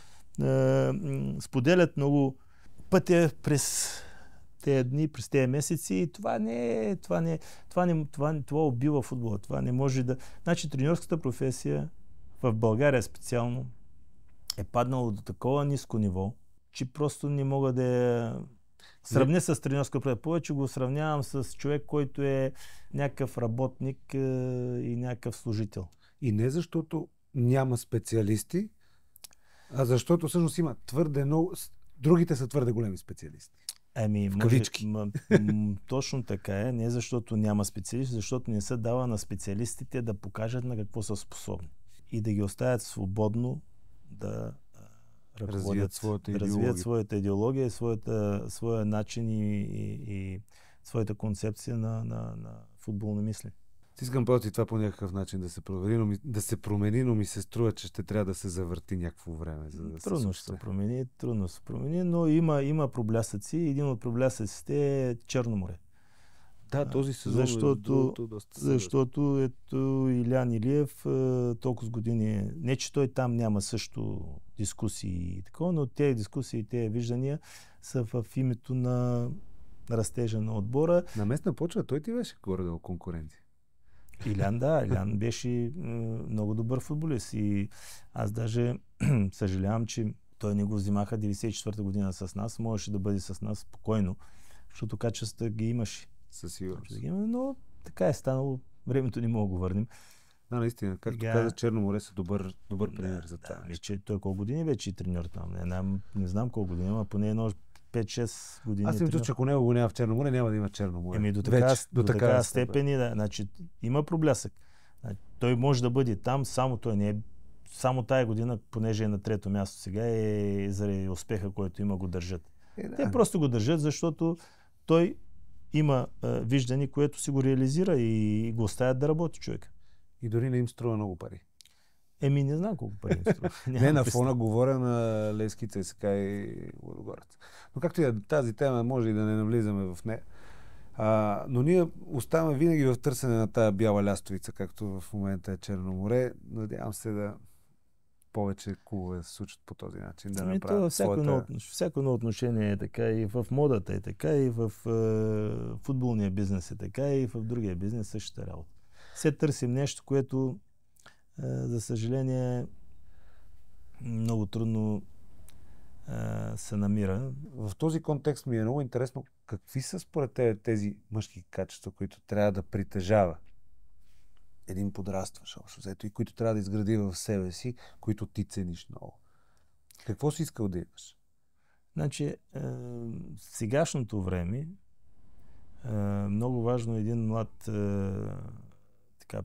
споделят много пътя през тези дни, през тези месеци и това убива футбола. Това не може да... Значи треньорската професия в България специално е паднала до такова ниско ниво, че просто не мога да я сравня с треньорска професия. Повече го сравнявам с човек, който е някакъв работник и някакъв служител. И не защото няма специалисти, а защото всъщност има твърде много... Другите са твърде големи специалисти. В кавички. Точно така е. Не защото няма специалисти, защото не се дава на специалистите да покажат на какво са способни. И да ги оставят свободно да развият своята идеология, своя начин и своята концепция на футболно мислене. Искам просто това по някакъв начин да се промени, но ми се струва, че ще трябва да се завърти някакво време. За да трудно ще се промени, но има проблясъци. Един от проблясъците е Черно море. Да, този сезон защото ето Илян Илиев толкова с години, не че той там няма също дискусии и такова, но тези дискусии и тези виждания са в името на растежа на отбора. На местна почва той ти беше горе-долу конкуренция. Илян беше много добър футболист и аз даже съжалявам, че той не го взимаха 94-та година с нас. Можеше да бъде с нас спокойно, защото качествата ги имаше. Със сигурност. Но така е станало. Времето не мога да го върнем. Да, наистина. Както каза, Черно море са добър пример за това. Той колко години вече е треньор там? Не знам колко години, но поне едно 5-6 години. Аз си мисля, че ако него го няма в Черно море, няма да има Черно море. До така степен, значи, има проблясък. Той може да бъде там, само той не е. Само тая година, понеже е на трето място сега, заради успеха, който има, го държат. Те просто го държат, защото той има виждане, което си го реализира и го оставят да работи човек. И дори не им струва много пари. Не знам колко пари им струва. Не, на фона говоря на Левски, ЦСКА и Лудогорец. Но както и тази тема, може и да не навлизаме в нея. Но ние оставаме винаги в търсене на тая бяла лястовица, както в момента е Черно море. Надявам се да повече клубове да се случат по този начин. Да направят всяко едно отношение е така, и в модата е така, и в футболния бизнес е така, и в другия бизнес същата работа. Все търсим нещо, което за съжаление много трудно се намира. В този контекст ми е много интересно какви са според тебе тези мъжки качества, които трябва да притежава един подрастващ общо взето и които трябва да изгради в себе си, които ти цениш много. Какво си искал да имаш? Значи, в сегашното време много важно един млад така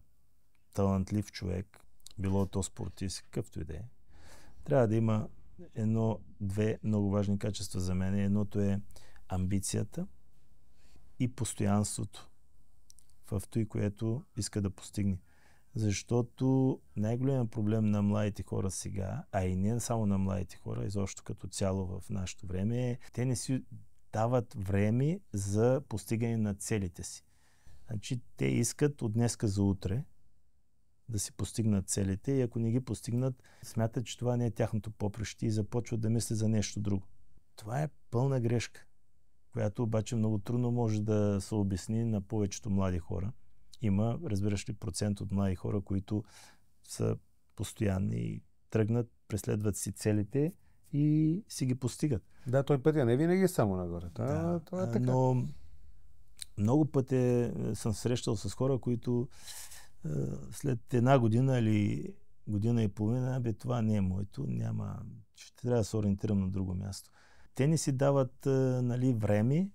талантлив човек, било то спортист, какъвто и да е, трябва да има две много важни качества за мен. Едното е амбицията и постоянството в той, което иска да постигне. Защото най-големият проблем на младите хора сега, а и не само на младите хора, изобщо като цяло в нашето време, е, те не си дават време за постигане на целите си. Значи, те искат от днеска за утре да си постигнат целите и ако не ги постигнат, смятат, че това не е тяхното поприще и започват да мислят за нещо друго. Това е пълна грешка, която обаче много трудно може да се обясни на повечето млади хора. Има, разбираш ли, процент от млади хора, които са постоянни и тръгнат, преследват си целите и си ги постигат. Да, той пътя не винаги е само нагоре. Това е така. Но много пъти съм срещал с хора, които след една година или година и половина, това не е моето, ще трябва да се ориентирам на друго място. Те не си дават време,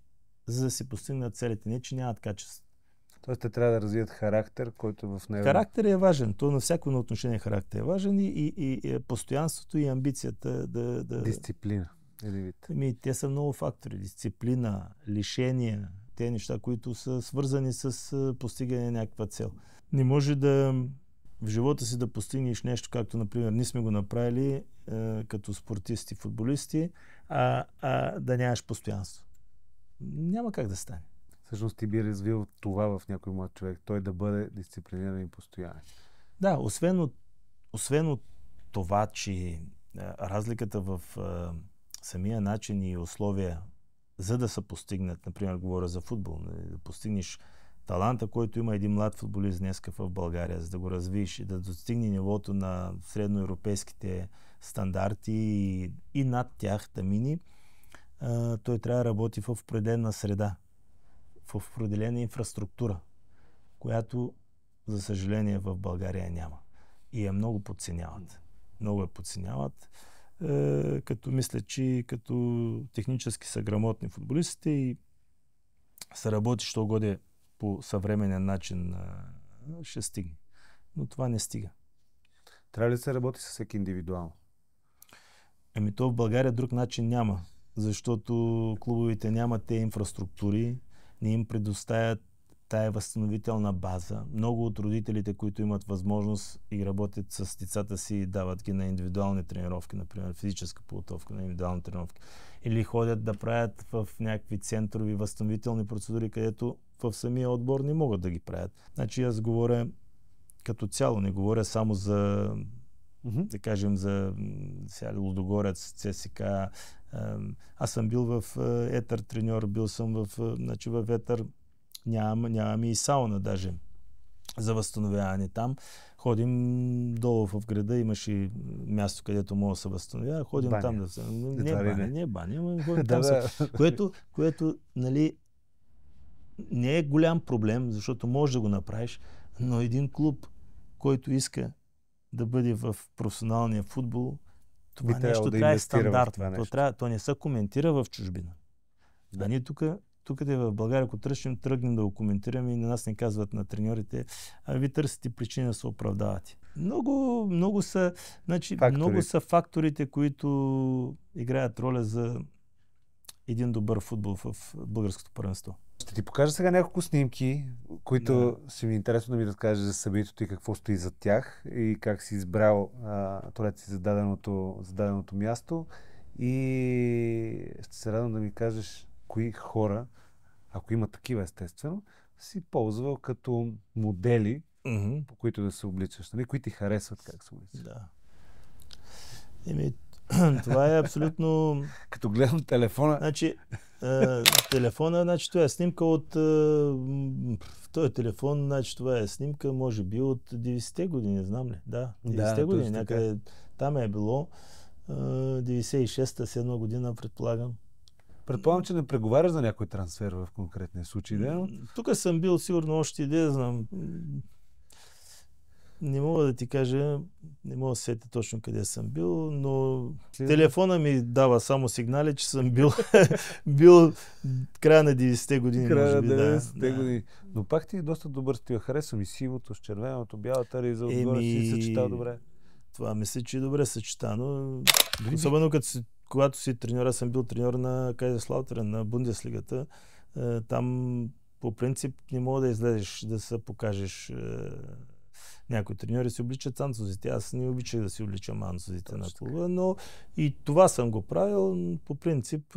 за да си постигнат целите. Не, че нямат качество. Тоест те трябва да развият характер, който в него... Характер е важен. То на всяко отношение характер е важен и постоянството и амбицията да... Дисциплина. Те са много фактори. Дисциплина, лишения, те неща, които са свързани с постигане на някаква цел. Не може да в живота си да постигнеш нещо, както, например, ние сме го направили като спортисти, футболисти, да нямаш постоянство. Няма как да стане. Всъщност ти би развил това в някой млад човек. Той да бъде дисциплиниран и постоянен. Да, освен от това, че разликата в самия начин и условия, за да се постигнат, например, говоря за футбол, да постигнеш таланта, който има един млад футболист днеска в България, за да го развиеш и да достигне нивото на средноевропейските стандарти и над тях да мини, той трябва да работи в определена среда, в определена инфраструктура, която, за съжаление, в България няма. И я много подценяват. Много я подценяват, като мисля, че като технически са грамотни футболистите и се работи, що годе по съвременен начин ще стигне. Но това не стига. Трябва ли да се работи с всеки индивидуално? То в България друг начин няма, защото клубовете нямат те инфраструктури, не им предоставят тая възстановителна база. Много от родителите, които имат възможност и работят с децата си, дават ги на индивидуални тренировки, например физическа подготовка на индивидуални тренировки. Или ходят да правят в някакви центрови възстановителни процедури, където в самия отбор не могат да ги правят. Значи аз говоря като цяло, не говоря само за да кажем за Лудогорец, ЦСК. Аз съм бил в Етър треньор, бил съм в Етър. Нямаме и сауна даже за възстановяване там. Ходим долу в града, имаше място, където мога да се възстановява. Ходим баня. Там да се... Не баня, ходим Да, там. Което, нали, не е голям проблем, защото можеш да го направиш, но един клуб, който иска да бъде в професионалния футбол, това нещо трябва да е стандартно. То не се коментира в чужбина. Да. А ние тук в България, ако тръгнем да го коментираме и на нас не казват на треньорите, ви търсите причини да се оправдавате. Много са факторите, които играят роля за един добър футбол в българското първенство. Ще ти покажа сега няколко снимки, които ще ми е интересно да ми разкажеш за събитието и какво стои зад тях и как си избрал туреци за даденото място. И ще се радвам да ми кажеш кои хора, ако има такива естествено, си ползвал като модели, по които да се обличаш. Нали? Кои ти харесват как се обличаш? Да. Това е абсолютно... Като гледам телефона... Значи, телефона, това е снимка от... В този телефон, това е снимка, може би, от 90-те години, не знам ли? Да, 90-те години. Някъде там е било. 96-та, година, предполагам. Предполагам, че не преговаряш за някой трансфер в конкретния случай, да? Тук съм бил сигурно още идея, знам. Не мога да ти кажа, не мога да се сетя точно къде съм бил, но телефона ми дава само сигнали, че съм бил края на 90-те години. Края на 90-те години. Но пак ти е доста добър стил. Харесвам и сивото, с червеното, бялата риза, отгоре си съчетал добре. Това мисля, че е добре съчетано. Особено когато си треньор, аз съм бил треньор на Кайзерслаутърн, на Бундеслигата. Там по принцип не мога да излезеш да се покажеш. Някои треньори си обличат ансузите. Аз не обичах да си обличам ансузите на клуба, но и това съм го правил. По принцип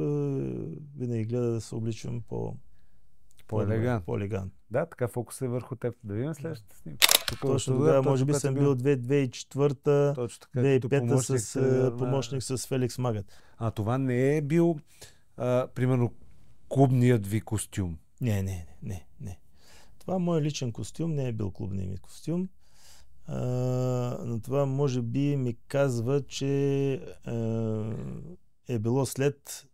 винаги гледа да се обличам по-елегантно. Да, така фокус е върху теб. Да видим следващата снимка. Точно тогава, може би съм бил 2004-та, 2005-та с помощник с Феликс Магът. А това не е бил, примерно, клубният ви костюм? Не. Това мой личен костюм не е бил клубният ми костюм. Но това може би ми казва, че е било след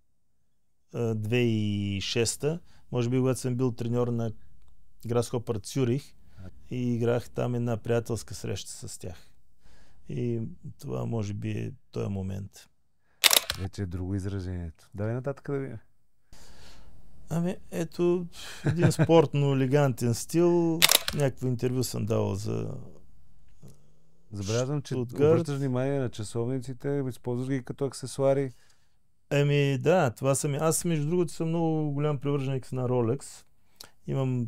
2006-та. Може би, когато съм бил треньор на Грасхопър Цюрих и играх там една приятелска среща с тях. И това може би е този момент. Вече е друго изражението. Давай нататък да видим. Ето един спортно-елегантен стил. Някакво интервю съм давал за Забелязвам, че обръщаш внимание на часовниците, използваш ги като аксесуари. Да, това съм. Аз, между другото, съм много голям привърженик на Rolex. Имам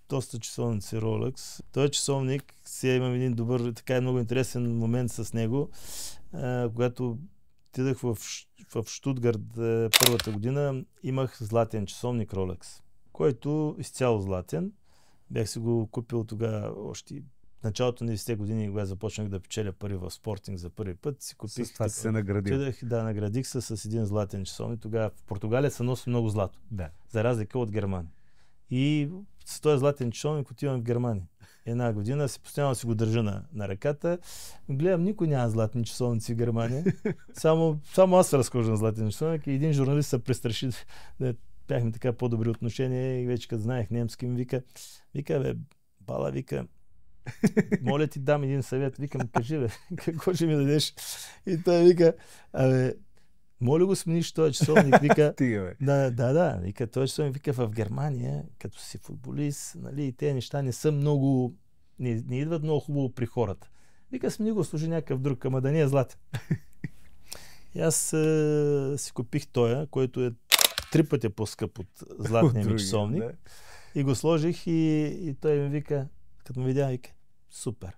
доста часовници Rolex. Този часовник, сега имам един добър, така много интересен момент с него, когато отидах в Щутгарт първата година, имах златен часовник Rolex, който изцяло златен. Бях си го купил тогава още в началото на 10-те години, когато започнах да печеля пари в спортинг за първи път. Си купих. С това си се наградил. Наградих се с един златен часовник. Тогава в Португалия се носи много злато. Да. За разлика от Германия. И с този златен часовник отивам в Германия. Една година постоянно си го държа на ръката. Гледам, никой няма златни часовници в Германия. Само аз се разхождам златен часовник и един журналист се престраши да бяхме така по-добри отношения и вече като знаех немски ми вика, бе, бала, вика, моля ти дам един съвет. Викам, кажи, бе, какво ще ми дадеш? И той вика, моля го смениш този часовник, вика. Да, вика, този часовник, вика, в Германия, като си футболист, нали, тези неща не са много, не идват много хубаво при хората. Вика, смени го, служи някакъв друг, ама да не е златен. И аз си купих тоя, който е 3 пъти по-скъп от златния ми часовник. Да. И го сложих и той ми вика, като ме видя, вика, супер.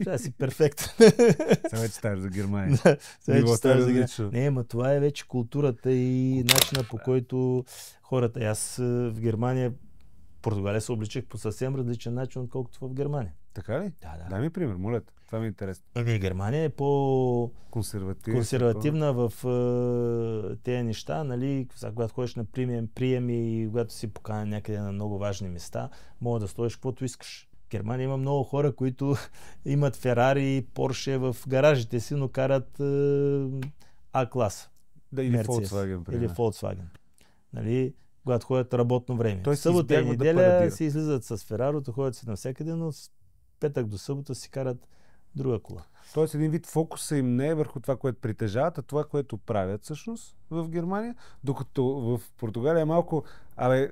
Сега си перфектен. Сега вече ставаш за Германия. Сега вече ставаш за Германия. Не, ама това е вече културата и начина, по който хората. Аз в Германия, Португалия се обличах по съвсем различен начин, отколкото в Германия. Така ли? Да. Дай ми пример, моля. Това ми е интересно. Германия е по-консервативна в тези неща, нали, когато ходиш на приеми и когато си поканен някъде на много важни места, мога да стоиш каквото искаш. В Германия има много хора, които имат Ферари, Порше в гаражите си, но карат А-класа. Да, или Volkswagen. Или Volkswagen. Нали, когато ходят работно време. Той събота и неделя си излизат с Ферарото, ходят си навсякъде, но петък до събота си карат друга кола. Тоест един вид фокуса им не е върху това, което притежават, а това, което правят всъщност в Германия, докато в Португалия е малко,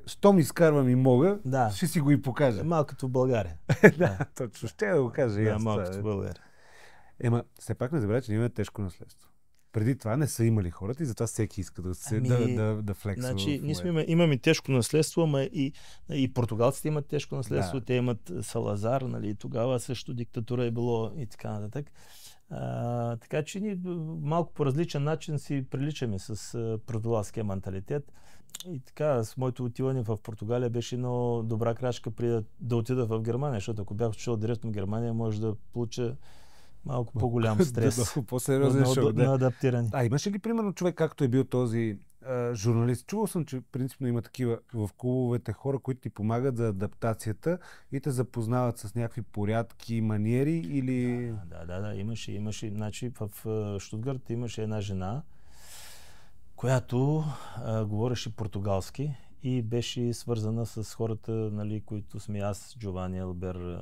щом изкарвам и мога, ще си го и покажа. Малко като в България. Да, точно. Ще да го кажа. Да, малко като в България. Все пак не забравя, че имаме тежко наследство. Преди това не са имали хората и затова всеки иска да флексва. Значи, ние имаме тежко наследство, ама и португалците имат тежко наследство. Да. Те имат Салазар, нали, тогава също диктатура е било и така нататък. Така че ние малко по различен начин си приличаме с португалския менталитет. И така, с моето отиване в Португалия беше една добра крачка при да отида в Германия, защото ако бях отишъл директно в Германия, може да получа малко по-голям стрес. По-сериозен шок, на адаптиране. Имаше ли примерно човек, както е бил този журналист? Чувал съм, че принципно има такива в клубовете хора, които ти помагат за адаптацията и те запознават с някакви порядки, маниери или... Да, имаше. Значи в Щутгарт имаше една жена, която говореше португалски и беше свързана с хората, нали, които сме аз, Джовани Елбер,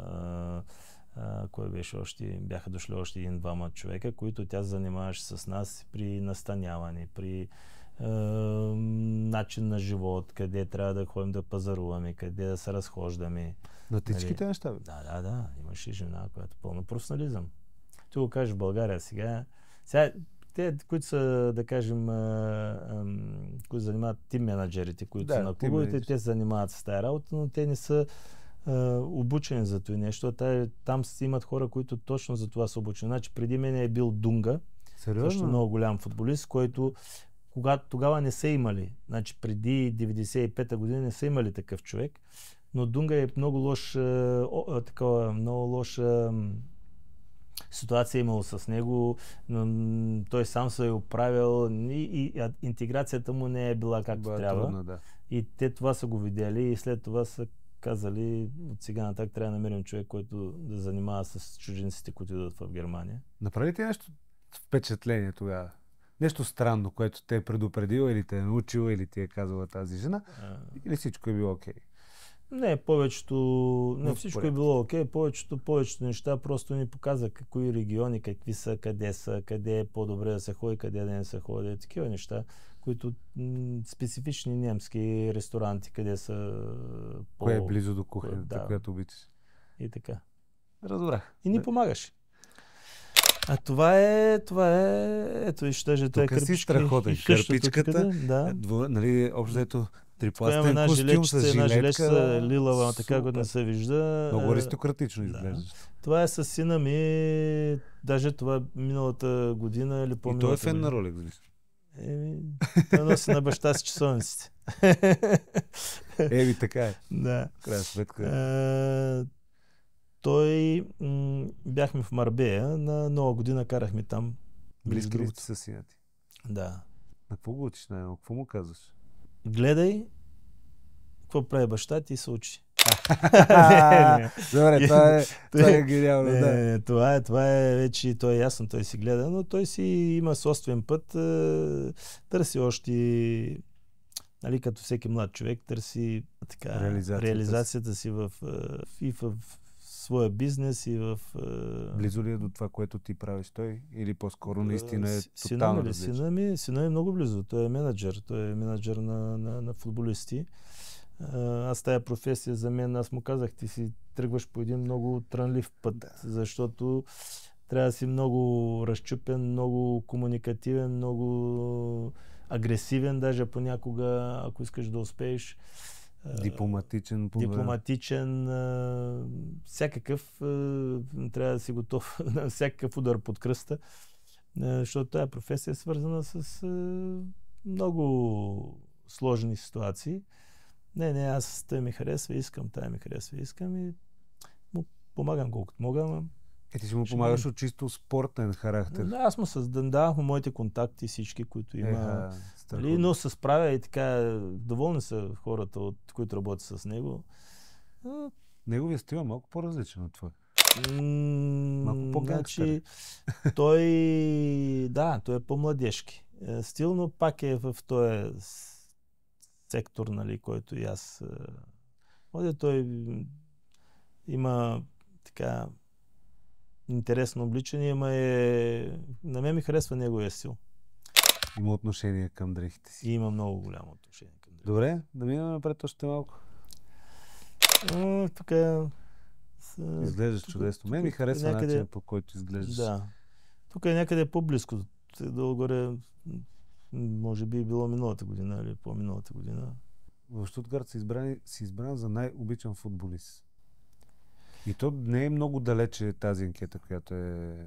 кой беше още, бяха дошли още 1-2 човека, които тя занимаваше с нас при настаняване, при начин на живот, къде трябва да ходим да пазаруваме, къде да се разхождаме. На всичките неща? Да. Имаше жена, която пълно професионализъм. Ти го кажеш в България сега. Те, които са, да кажем, които занимават тим менеджерите, които са на клубовете, те се занимават с тази работа, но те не са обучени за това нещо. Там имат хора, които точно за това са обучени. Значи преди мен е бил Дунга, също много голям футболист, който тогава не са имали. Значи преди 95-та година не са имали такъв човек, но Дунга е много лоша ситуация имало с него. Той сам се е оправил и интеграцията му не е била както трябва. Трудно, да. И те това са го видяли и след това са казали, от сега нататък трябва да намерим човек, който да занимава с чужденците, които идват в Германия. Направи ти нещо впечатление тогава? Нещо странно, което те е предупредила или те е научила, или ти е казала тази жена? Или всичко е било окей? Не, всичко е било окей. Повечето неща просто ни показаха кои региони, какви са, къде е по-добре да се ходи, къде да не се ходи. Такива неща, които специфични немски ресторанти, къде са кое е близо до кухнята, която обичаш. И така. Разбрах. И ни помагаш. А това е, ето, ще кажа, това е кърпичка. Тук си страхотен. Кърпичката, да. Нали, общо ето, Трипластен една костюм жилетчица, с една жилетка. жилетка лилава, така като не се вижда. Много аристократично да. изглеждаш. Това е с сина ми, даже това миналата година или И той е по-миналата фен на година. Rolex. Той носи на баща си часовниците. Така е. Да. Крайна сметка. Бяхме в Марбея, на Нова година карахме там. Близки ли сте с сина ти? Да. На какво го учиш? Какво му казваш? Гледай какво прави баща ти и се учи. Добре, това е гениално, да. Това е вече, той е ясно, той си гледа, но той си има собствен път, търси още, нали, като всеки млад човек, търси така, реализацията си в своя бизнес и в... Близо ли е до това, което ти правиш той? Или по-скоро наистина е тотално различно? Сина е много близо. Той е менеджер. Той е менеджер на футболисти. Аз тая професия за мен, аз му казах, ти си тръгваш по един много трънлив път, защото трябва да си много разчупен, много комуникативен, много агресивен, даже понякога, ако искаш да успееш. Дипломатичен, всякакъв, трябва да си готов на всякакъв удар под кръста, защото тая професия е свързана с много сложни ситуации. Аз тая ми харесва, искам и му помагам колкото мога. Ти ще му помагаш от чисто спортен характер. Да, аз му давам моите контакти, всички, които има. Но се справя и така, доволни са хората, които работят с него. Неговия стил е малко по-различен от това. Малко по-гангстър. Той е по-младежки стил, но пак е в този сектор, нали, който и аз... Той има така интересно обличане, на мен ми харесва неговия стил. Има отношение към дрехите си. И има много голямо отношение към дрехите. Добре, да минем напред още малко. Тук изглеждаш чудесно. Мен ми харесва начинът, по който изглеждаш. Да. Тук е някъде по-близко. Долу-горе, може би било миналата година или по-миналата година. В Щутгарт си избран за най-обичан футболист. И то не е много далече тази анкета, която е...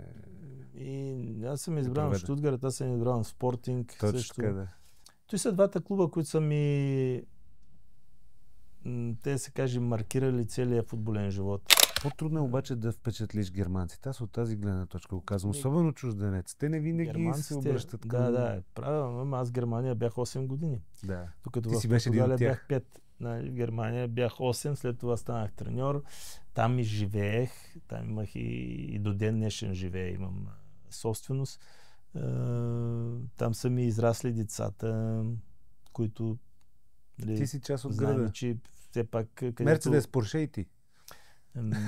Аз съм избран в Щутгарт, аз съм избран в Спортинг. Точно така, да. Той са двата клуба, които са ми... те се каже маркирали целия футболен живот. По-трудно е обаче да впечатлиш германците. Аз от тази гледна точка го казвам. Особено чужденец. Те не винаги се обръщат към... Да, правилно. Аз в Германия бях 8 години. Да. Докато в Португалия бях 5. В Германия бях 8, след това станах треньор. Там и живеех. Там имах и до ден днешен живея. Имам собственост. Там са ми израсли децата, които... Ти си част от града. Че все пак... Мерцедес, Порше и ти.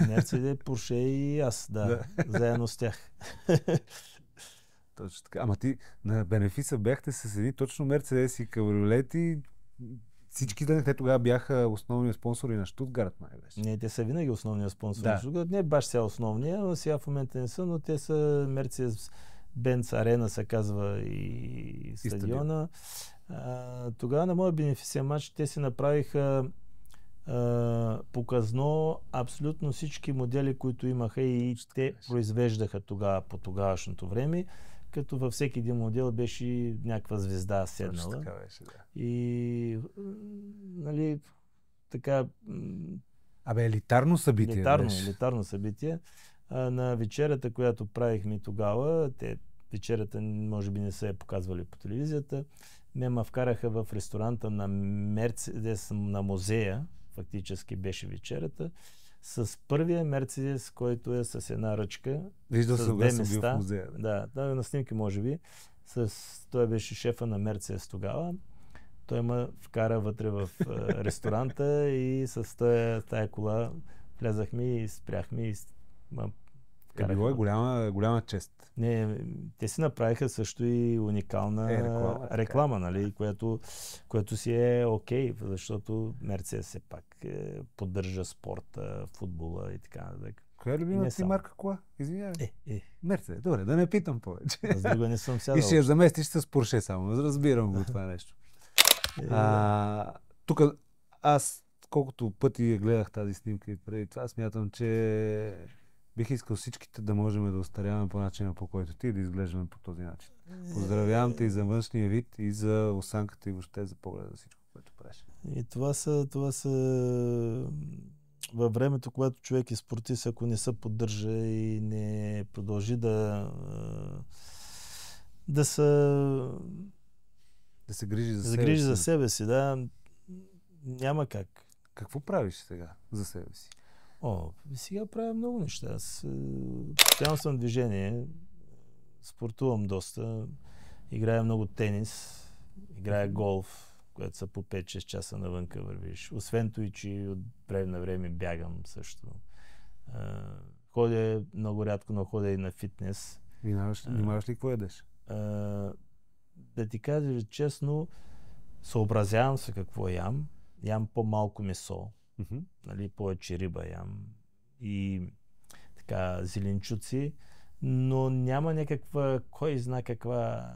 Мерцедес, Порше и аз, да. Заедно с тях. Точно така. Ама ти на Бенефиса бяхте с едни точно Мерцедес и кабриолети. Всички те тогава бяха основни спонсори на Щутгарт, най-беше. Не, те са винаги основния спонсор на Щутгарт. Не баш сега основния, но сега в момента не са, но те са Мерцедес Бенц Арена, се казва и стадиона. Тогава на моя бенефисен матч те си направиха показно абсолютно всички модели, които имаха и те произвеждаха тогава по тогавашното време, като във всеки един модел беше някаква звезда седнала. Така беше, да. И нали, така... елитарно събитие. Елитарно събитие. На вечерята, която правихме тогава, вечерята може би не са я показвали по телевизията, ме вкараха в ресторанта на Мерцедес, на музея, фактически беше вечерята, с първия Мерцедес, който е с една ръчка. Виждал с съм две го места. в музея. Да, на снимки може би. Той беше шефа на Мерцедес тогава. Той ме вкара вътре в ресторанта и с тая кола влязахме и спряхме и било е голяма чест. Не, те си направиха също и уникална реклама, нали, което си е окей, защото Мерцедес все пак поддържа спорта, футбола и така нататък. Коя е любимата ти марка кола? Извинявай. Мерцедес. Добре, да не питам повече. Аз друга не съм сядал. И ще я заместиш с Порше само. Разбирам го това нещо. Тук аз колкото пъти я гледах тази снимка и преди това, смятам, че бих искал всичките да можем да остаряваме по начина, по който ти и да изглеждаме по този начин. Поздравявам те и за външния вид, и за осанката, и въобще за погледа, за всичко, което правиш. И това са във времето, когато човек е спортист, ако не се поддържа и не продължи да се грижи за да себе грижи си. за себе си, да, няма как. Какво правиш сега за себе си? Сега правя много неща. Аз постоянно съм в движение, спортувам доста, играя много тенис, играя голф, което са по 5-6 часа навънка вървиш. Освен това, че от време на време бягам също. Ходя много рядко, но ходя и на фитнес. Внимаваш ли какво ядеш? Да ти кажа честно, съобразявам се какво ям. Ям по-малко месо. Нали, повече риба ям. И така, зеленчуци. Но няма някаква, кой знае каква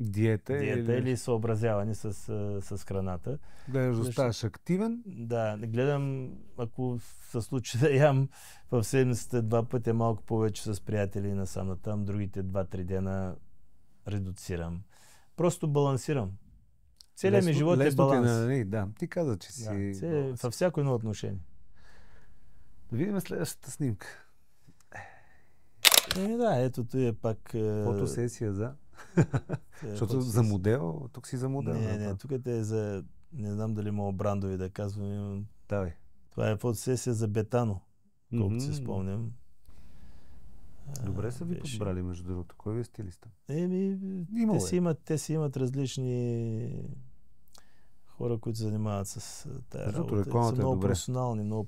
диета или съобразяване с храната. Гледаш да ставаш активен? Да, гледам, ако се случи да ям в седмицата 2 пъти малко повече с приятели насам натам, другите 2-3 дена редуцирам. Просто балансирам. Целият ми живот е баланс. Да, ти каза, че си... Във всяко едно отношение. Да видим следващата снимка. Да, ето той е пак... Фотосесия за... Защото за модел, тук си за модел. Не, тук е за... Не знам дали мога брандови да казвам. Давай. Това е фотосесия за Бетано, колкото си спомням. Добре са ви подбрали, между другото. Кой ви е стилиста? Те си имат различни хора, които се занимават с тая работа. Са много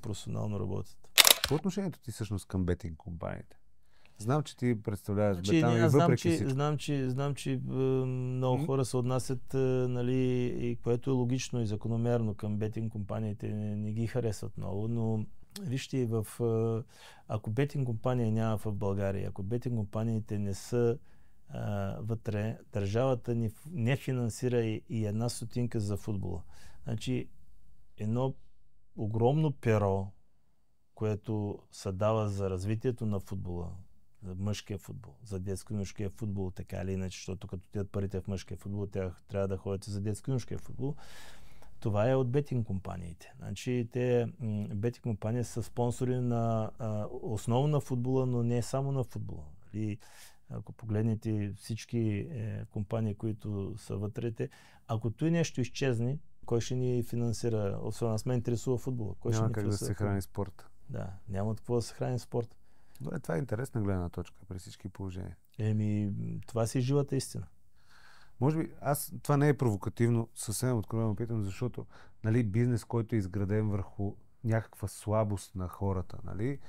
професионално работят. Какво отношението ти всъщност към бетинг компаниите? Знам, че ти представляваш Бетано и въпреки всичко. Знам, че много хора се отнасят, нали, и което е логично и закономерно към бетинг компаниите, не ги харесват много, но вижте, ако бетинг компания няма в България, ако бетинг компаниите не са вътре, държавата не финансира и една стотинка за футбола. Значи, едно огромно перо, което се дава за развитието на футбола, за мъжкия футбол, за детско-юношеския футбол, така или иначе, защото като отидат парите в мъжкия футбол, тя трябва да ходят за детско-юношеския футбол. Това е от бетинг компаниите. Значи, бетинг компании са спонсори на основно на футбола, но не само на футбола. И ако погледнете всички компании, които са вътре, ако той нещо изчезне, кой ще ни финансира? Освен аз ме интересува футбола. Няма как да се храни спорт. Да, няма от какво да се храни спорт. Добре, това е интересна гледна точка при всички положения. Това си живата истина. Може би, това не е провокативно, съвсем откровено питам, защото нали, бизнес, който е изграден върху някаква слабост на хората, нали,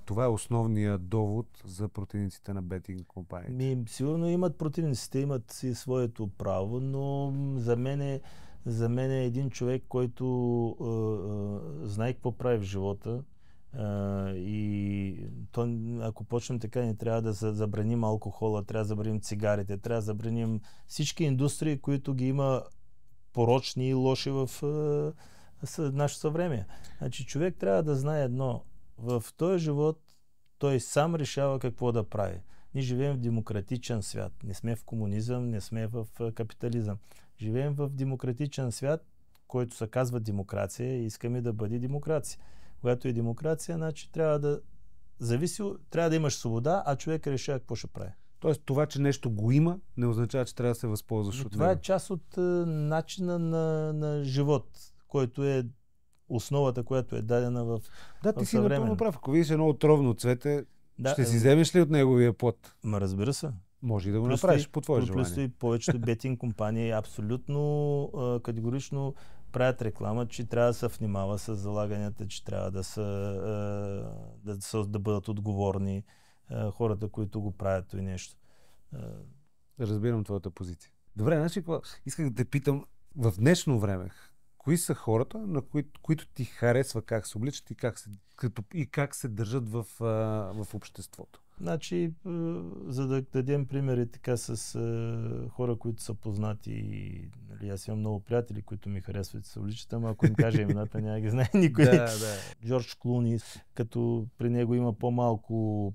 това е основният довод за противниците на бетинг компаниите. Сигурно имат противниците, имат си своето право, но за мен е един човек, който знае какво прави в живота, и ако почнем така, не трябва да забраним алкохола, трябва да забраним цигарите, трябва да забраним всички индустрии, които ги има порочни и лоши в нашето съвремие. Значи човек трябва да знае едно. В този живот той сам решава какво да прави. Ние живеем в демократичен свят. Не сме в комунизъм, не сме в капитализъм. Живеем в демократичен свят, който се казва демокрация и искаме да бъде демокрация. Когато е демокрация, значи трябва да имаш свобода, а човек решава какво ще прави. Тоест това, че нещо го има, не означава, че трябва да се възползваш от него. Това е част от начина на живот, който е основата, която е дадена в Да, ти си напълно прав. Ако видиш едно отровно цвете, ще си вземеш ли от неговия плод? Разбира се. Може и да го направиш по твое желание. Плюс и повечето бетинг компании абсолютно категорично правят реклама, че трябва да се внимава с залаганията, че трябва да бъдат отговорни хората, които го правят и нещо. Разбирам твоята позиция. Добре, значи исках да те питам в днешно време, кои са хората, на които ти харесва как се обличат и как се държат в обществото? Значи, за да дадем примери така с хора, които са познати, нали, аз имам много приятели, които ми харесват и се обличат, ама ако им кажа имената, няма ги знае никой. Да. Джордж Клуни, като при него има по-малко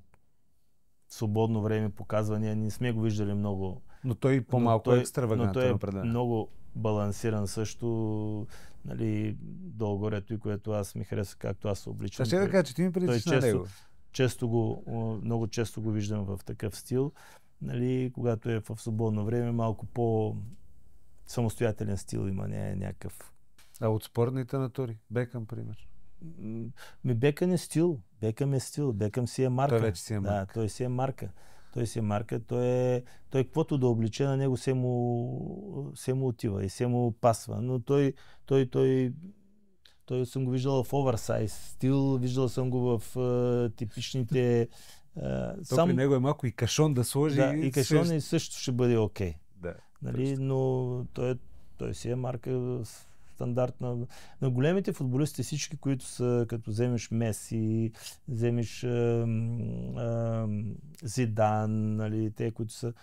свободно време, показвания, не сме го виждали много. Но той по-малко е екстравагантен. Но той е определено. много балансиран също, нали, долу-горето, и което аз ми харесва, както аз се обличам. Ще да кажа, че ти ми приличаш на него. Много често го виждам в такъв стил. Нали, когато е в свободно време, малко по-самостоятелен стил има, не е някакъв. А от спортните натури? Бекъм, пример. Бекъм е стил. Бекъм си е марка. Той вече си е марка. Да, той си е марка. Той каквото да обличе на него се му отива и се му пасва. Но той съм го виждал в оверсайз стил, виждал съм го в типичните... При него е малко и кашон да сложи. Да, и кашон и също ще бъде окей. Да, нали? Но той си е марка стандартна. На големите футболисти всички, които са, като вземеш Меси, вземеш Зидан, нали? Те, които са...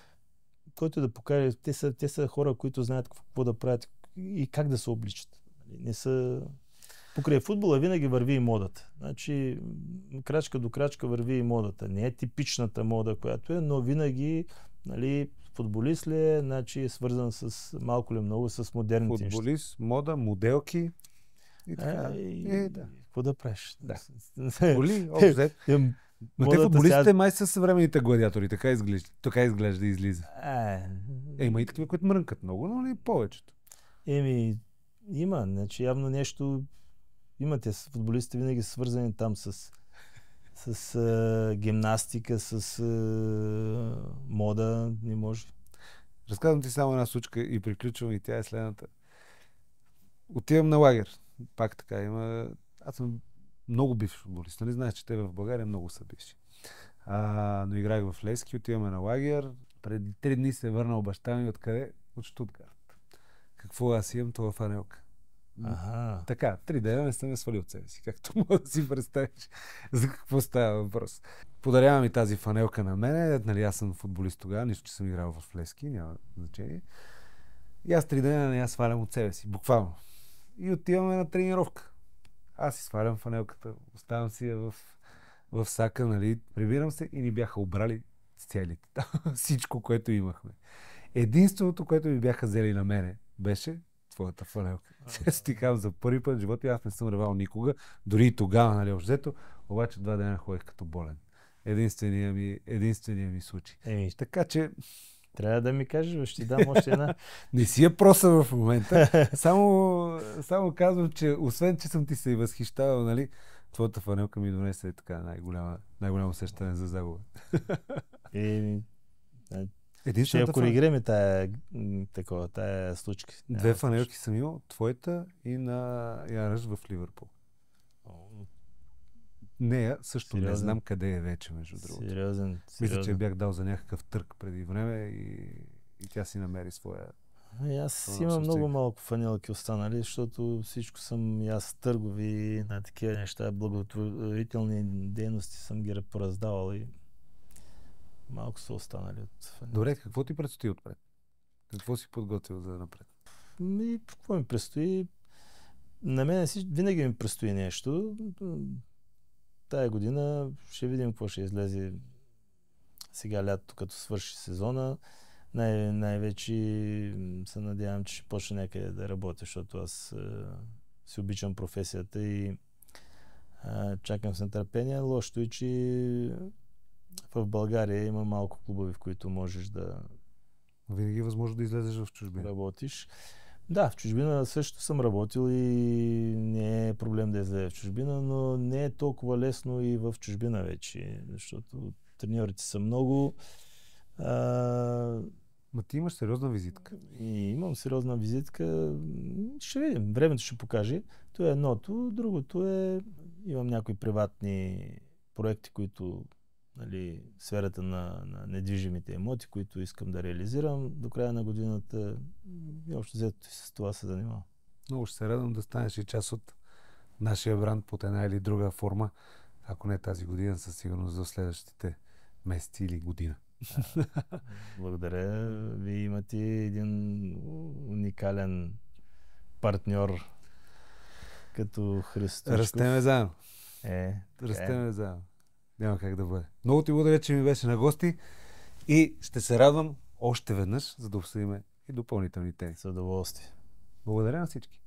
Който да покаже, те са хора, които знаят какво да правят и как да се обличат. Не са... Покрай футбола винаги върви и модата. Значи, крачка до крачка върви и модата. Не е типичната мода, която е, но винаги, нали, футболист ли е, значи е свързан с малко ли много с модерните неща. Футболист, мода, моделки и така. Да. Какво да правиш? Да. Боли, обзет. Но те футболистите май са съвременните гладиатори, така изглежда и излиза. Има и такива, които мрънкат много, но не повечето. Има, значи явно нещо има. Те футболистите винаги са свързани там с гимнастика, с мода, не може. Разказвам ти само една случка и приключвам, и тя е следната. Отивам на лагер. Пак така има... Аз съм много бивш футболист. Нали знаеш, че те в България много са бивши. Но играх в Левски, отиваме на лагер. Преди 3 дни се е върнал баща ми. Откъде? От Щутгарт. Какво аз имам? Това фанелка. Така, 3 дена не съм я свалил от себе си, както мога да си представиш за какво става въпрос. Подарява ми тази фанелка на мене, нали, аз съм футболист тогава, нищо, че съм играл в Левски, няма значение. И аз 3 дена не я свалям от себе си, буквално. И отиваме на тренировка. Аз си свалям фанелката, оставям си я в сака, нали, прибирам се и ни бяха обрали целите. Всичко, което имахме. Единственото, което ми бяха взели на мене, беше твоята фанелка. Често ти казвам, за първи път в живота аз не съм ревал никога, дори и тогава, нали, взето, обаче 2 дена ходих като болен. Единствения ми случай. Така че... Трябва да ми кажеш, ще ти дам още една. Не си я проса в момента. Само казвам, че освен, че съм ти се и възхищавал, нали, твоята фанелка ми донесе така най-голямо усещане за загуба. Ще я коригираме тая случка. 2 фанелки съм имал, твоята и на Яръж в Ливърпул. Нея също не знам къде е вече, между другото. Сериозен. Мисля, че я бях дал за някакъв търг преди време и тя си намери своя... Аз имам много малко фанелки останали, защото всичко съм аз търгови на такива неща, благотворителни дейности съм ги пораздавал и малко са останали от фанелки. Добре, какво ти предстои отпред? Какво си подготвил за напред? Какво ми предстои? На мен винаги ми предстои нещо. Тая година ще видим какво ще излезе сега лятото, като свърши сезона. Най-вече се надявам, че ще почне някъде да работя, защото аз си обичам професията и чакам с нетърпение. Лошото е, че в България има малко клубови, в които можеш да... Винаги е възможно да излезеш в чужбина. Работиш. Да, в чужбина също съм работил и не е проблем да излезе в чужбина, но не е толкова лесно и в чужбина вече, защото треньорите са много. Ма ти имаш сериозна визитка. И имам сериозна визитка. Ще видим. Времето ще покаже. Това е едното. Другото е... Имам някои приватни проекти, които нали, сферата на недвижимите имоти, които искам да реализирам до края на годината. И общо взето с това се занимавам. Много ще се радвам да станеш и част от нашия бранд под една или друга форма. Ако не тази година, със сигурност за следващите месеци или година. Благодаря. Вие имате един уникален партньор като Христо Стоичков. Растеме заедно. Растеме заедно. Няма как да бъде. Много ти благодаря, че ми беше на гости и ще се радвам още веднъж, за да обсъдим и допълнителни теми. С удоволствие. Благодаря на всички.